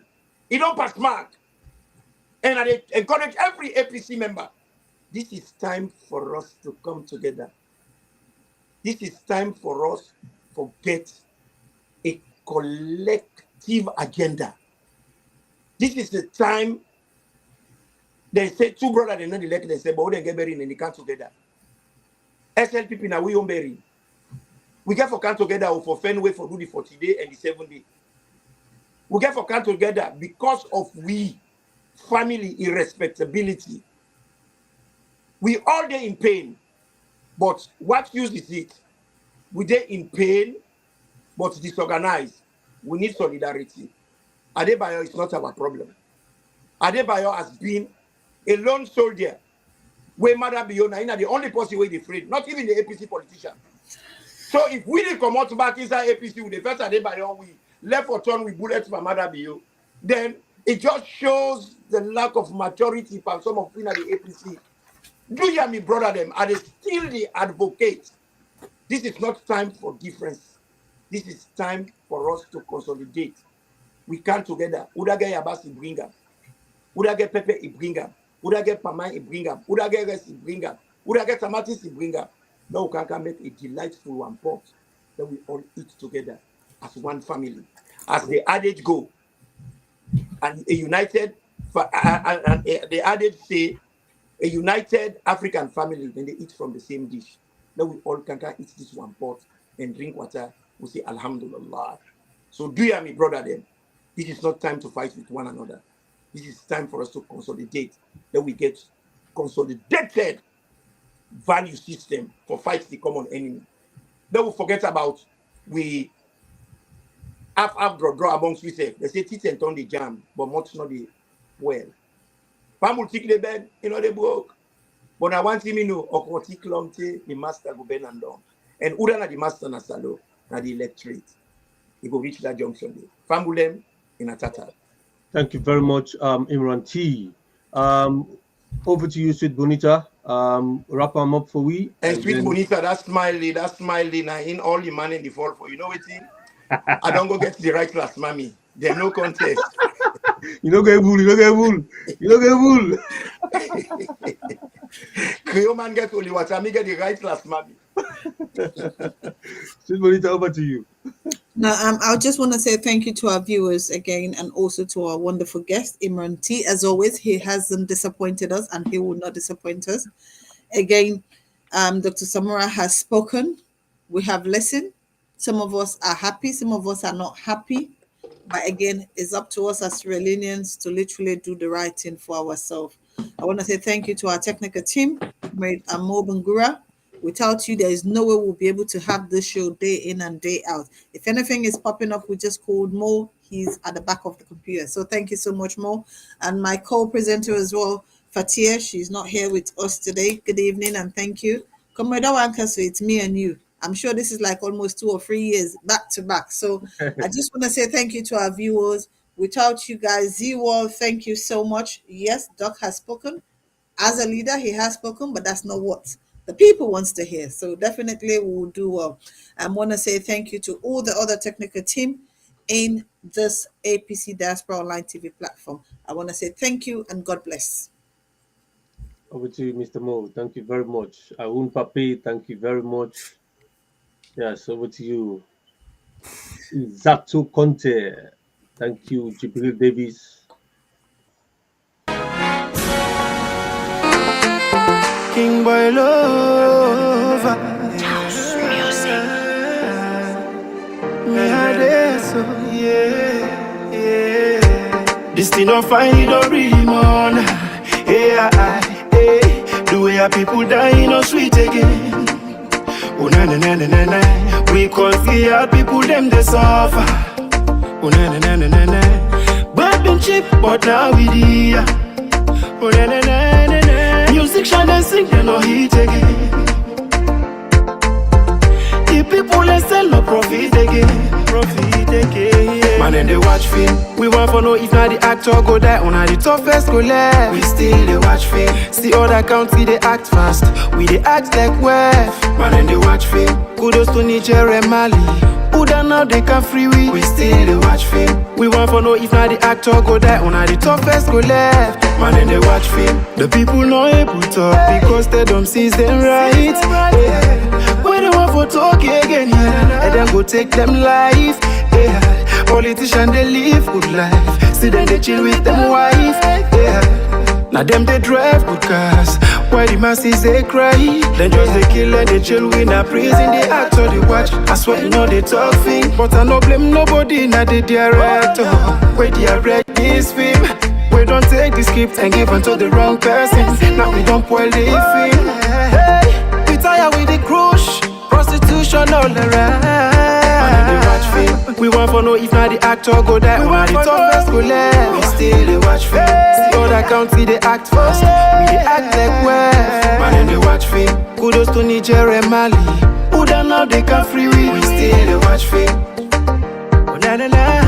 He don't pass mark. And I encourage every APC member. This is time for us to come together. This is time for us to get a collective agenda. This is the time They say two brothers, they not elect, they say, but we don't get buried and they can't together. SLPP now we don't bury. We get for come together or for Fenway for do the 40 day and the 7 day. We get for come together because of we family irrespectability. We all day in pain, but what use is it? We day in pain, but disorganized. We need solidarity. Adebayo is not our problem. Adebayo has been a lone soldier. Where Mother Biona, the only person where they afraid, not even the APC politician. So if we didn't come out back inside APC with the first Adebayo, we left for turn with bullets for Mother Bio, then it just shows the lack of maturity from some of you in the APC. Do you hear me, brother? Them are they still the advocate? This is not time for difference. This is time for us to consolidate. We come together. Uda get Yabasi bring up. Uda get Pepe bring up. Uda get Pamai bring up. Uda get Res bring up. Uda get Tamatis bring up. Now we can make a delightful one pot that we all eat together as one family. As the adage go, and a united, and the adage say, a united African family, then they eat from the same dish. Now we all can eat this one pot and drink water. We say Alhamdulillah. So do you hear me, brother? Then this is not time to fight with one another. This is time for us to consolidate. Then we get consolidated value system for fight the common enemy. Then we forget about we have draw amongst we say. They say teeth and turn the jam, but much not the well. Pam will take the bed, you know, the book. But I want him to know, Okoti Klomte, the master go ben and down. And Udana the master na salo, na the electorate. He go reach that junction there. Famulem in Atata. Thank you very much, Imran T. Over to you, Sweet Bonita. Wrap them up for we. And Sweet Bonita, that's smiley. Now in all the man in the fall for you know what I don't go get the right class, mommy. There's no contest. You don't get bull. Creole man get only what I get the right class, mommy. Sweet Bonita, over to you. Now, I just want to say thank you to our viewers again, and also to our wonderful guest, Imran T. As always, he hasn't disappointed us, and he will not disappoint us. Again, Dr. Samura has spoken. We have listened. Some of us are happy, some of us are not happy. But again, it's up to us as Sierra Leoneans to literally do the right thing for ourselves. I want to say thank you to our technical team, Comrade Imran. Without you, there is no way we'll be able to have this show day in and day out. If anything is popping up, we just called Mo. He's at the back of the computer. So thank you so much, Mo. And my co-presenter as well, Fatia. She's not here with us today. Good evening and thank you. Comrade Wankaso, it's me and you. I'm sure this is like almost 2 or 3 years back to back. So I just want to say thank you to our viewers. Without you guys, Z-Wall, thank you so much. Yes, Doc has spoken. As a leader, he has spoken, but that's not what the people wants to hear. So definitely we will do well. I want to say thank you to all the other technical team in this APC Diaspora Online TV platform. I want to say thank you and God bless. Over to you, Mr. Mo. Thank you very much. Arun Pape, thank you very much. Yes, over to you. Zato Conte. Thank you, Jibril Davis. King Boy Lover. Me had it, so yeah. This thing don't find it, don't really mourn. The way our people die, no sweet again. Oh na na na na na. We call for our people, them they suffer. Oh na na na na na. But been cheap, but now we here. Oh na na na na na. Music shine and sing, they no hit again. The people they sell no profit again. Man and they watch film. We want to know if not the actor go die on the toughest go left. We still they watch film. See other country they act fast. We they act like wef. Man and they watch film. Kudos to Niger and Mali. Who done now they can free we still they watch film. We want to know if not the actor go die on the toughest go left. Man and they watch film. The people not able to talk because they don't see them right. Yeah. When they want for talk again, yeah, and then go take them life. Yeah. Politicians they live good life. See them they chill with them wife. Yeah. Now them they drive good cars, why the masses they cry? Then just they kill and they chill, we not prison, they act or they watch. I swear you know they talk thing, but I no blame nobody, not the director. Where direct this film, we don't take the script and give unto the wrong person. Now we don't spoil the film. Hey, we tired with the crush, prostitution all around. And they watch film, we want for know if not the actor go die. We want the toughest go left, we still they watch film. See other county they act first, we they act like well. Man and they watch film, kudos to Niger and Mali. Who don't know they can free we still they watch film. Oh na na na,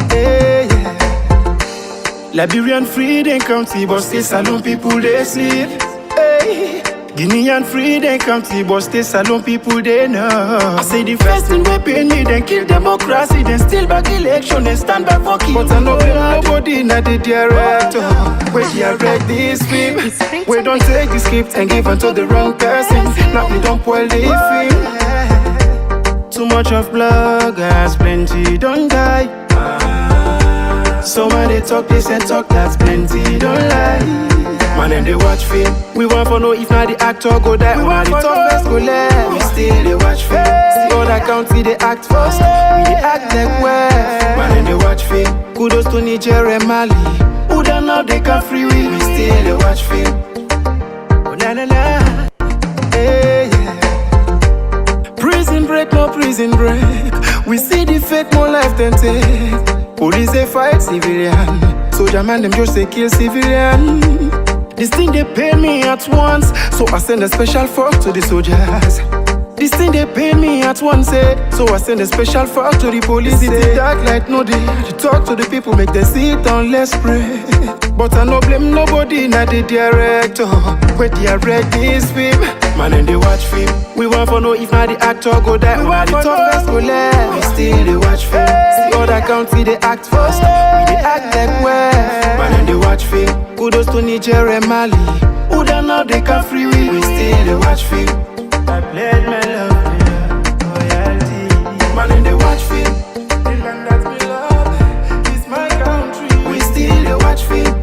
hey yeah. Liberian free they county, but still saloon people they sleep. Hey. Guinean free they county, but stay salon people they know. I say the first thing we pay me, then kill democracy, then steal back election, then stand back for kill. But I know nobody not the director. We direct this film, we don't take the script and give unto the wrong person. Now we don't spoil the film. Too much of bloggers, plenty don't die. So when they talk this and talk that's plenty don't lie. Man and they watch film, we want for know if not the actor go die. We want the toughest go left, we still they watch film. See other county they act first, we they act like well. Man and they watch film, kudos to Niger and Mali. Who don't know they can free we still they watch film. Oh na na na, hey yeah. Prison break, no prison break. We see the fake more life than take. Police they fight civilian, soldier man them just they kill civilian. This thing they pay me at once, so I send a special fork to the soldiers. This thing they pay me at once, so I send a special fork to the police. It's dark light no day, to talk to the people, make them sit down, let's pray. But I no blame nobody, not the director. We direct this film, man and they watch film. We want for know if not the actor go die. We want the toughest go left, we still they watch film. See other county they act first, we they act like well. Man and they watch film, kudos to Niger and Mali. Who don't know they can free we still they watch film. I pledge my love to your loyalty. Man and they watch film, the land that we love is my country. We still they watch film.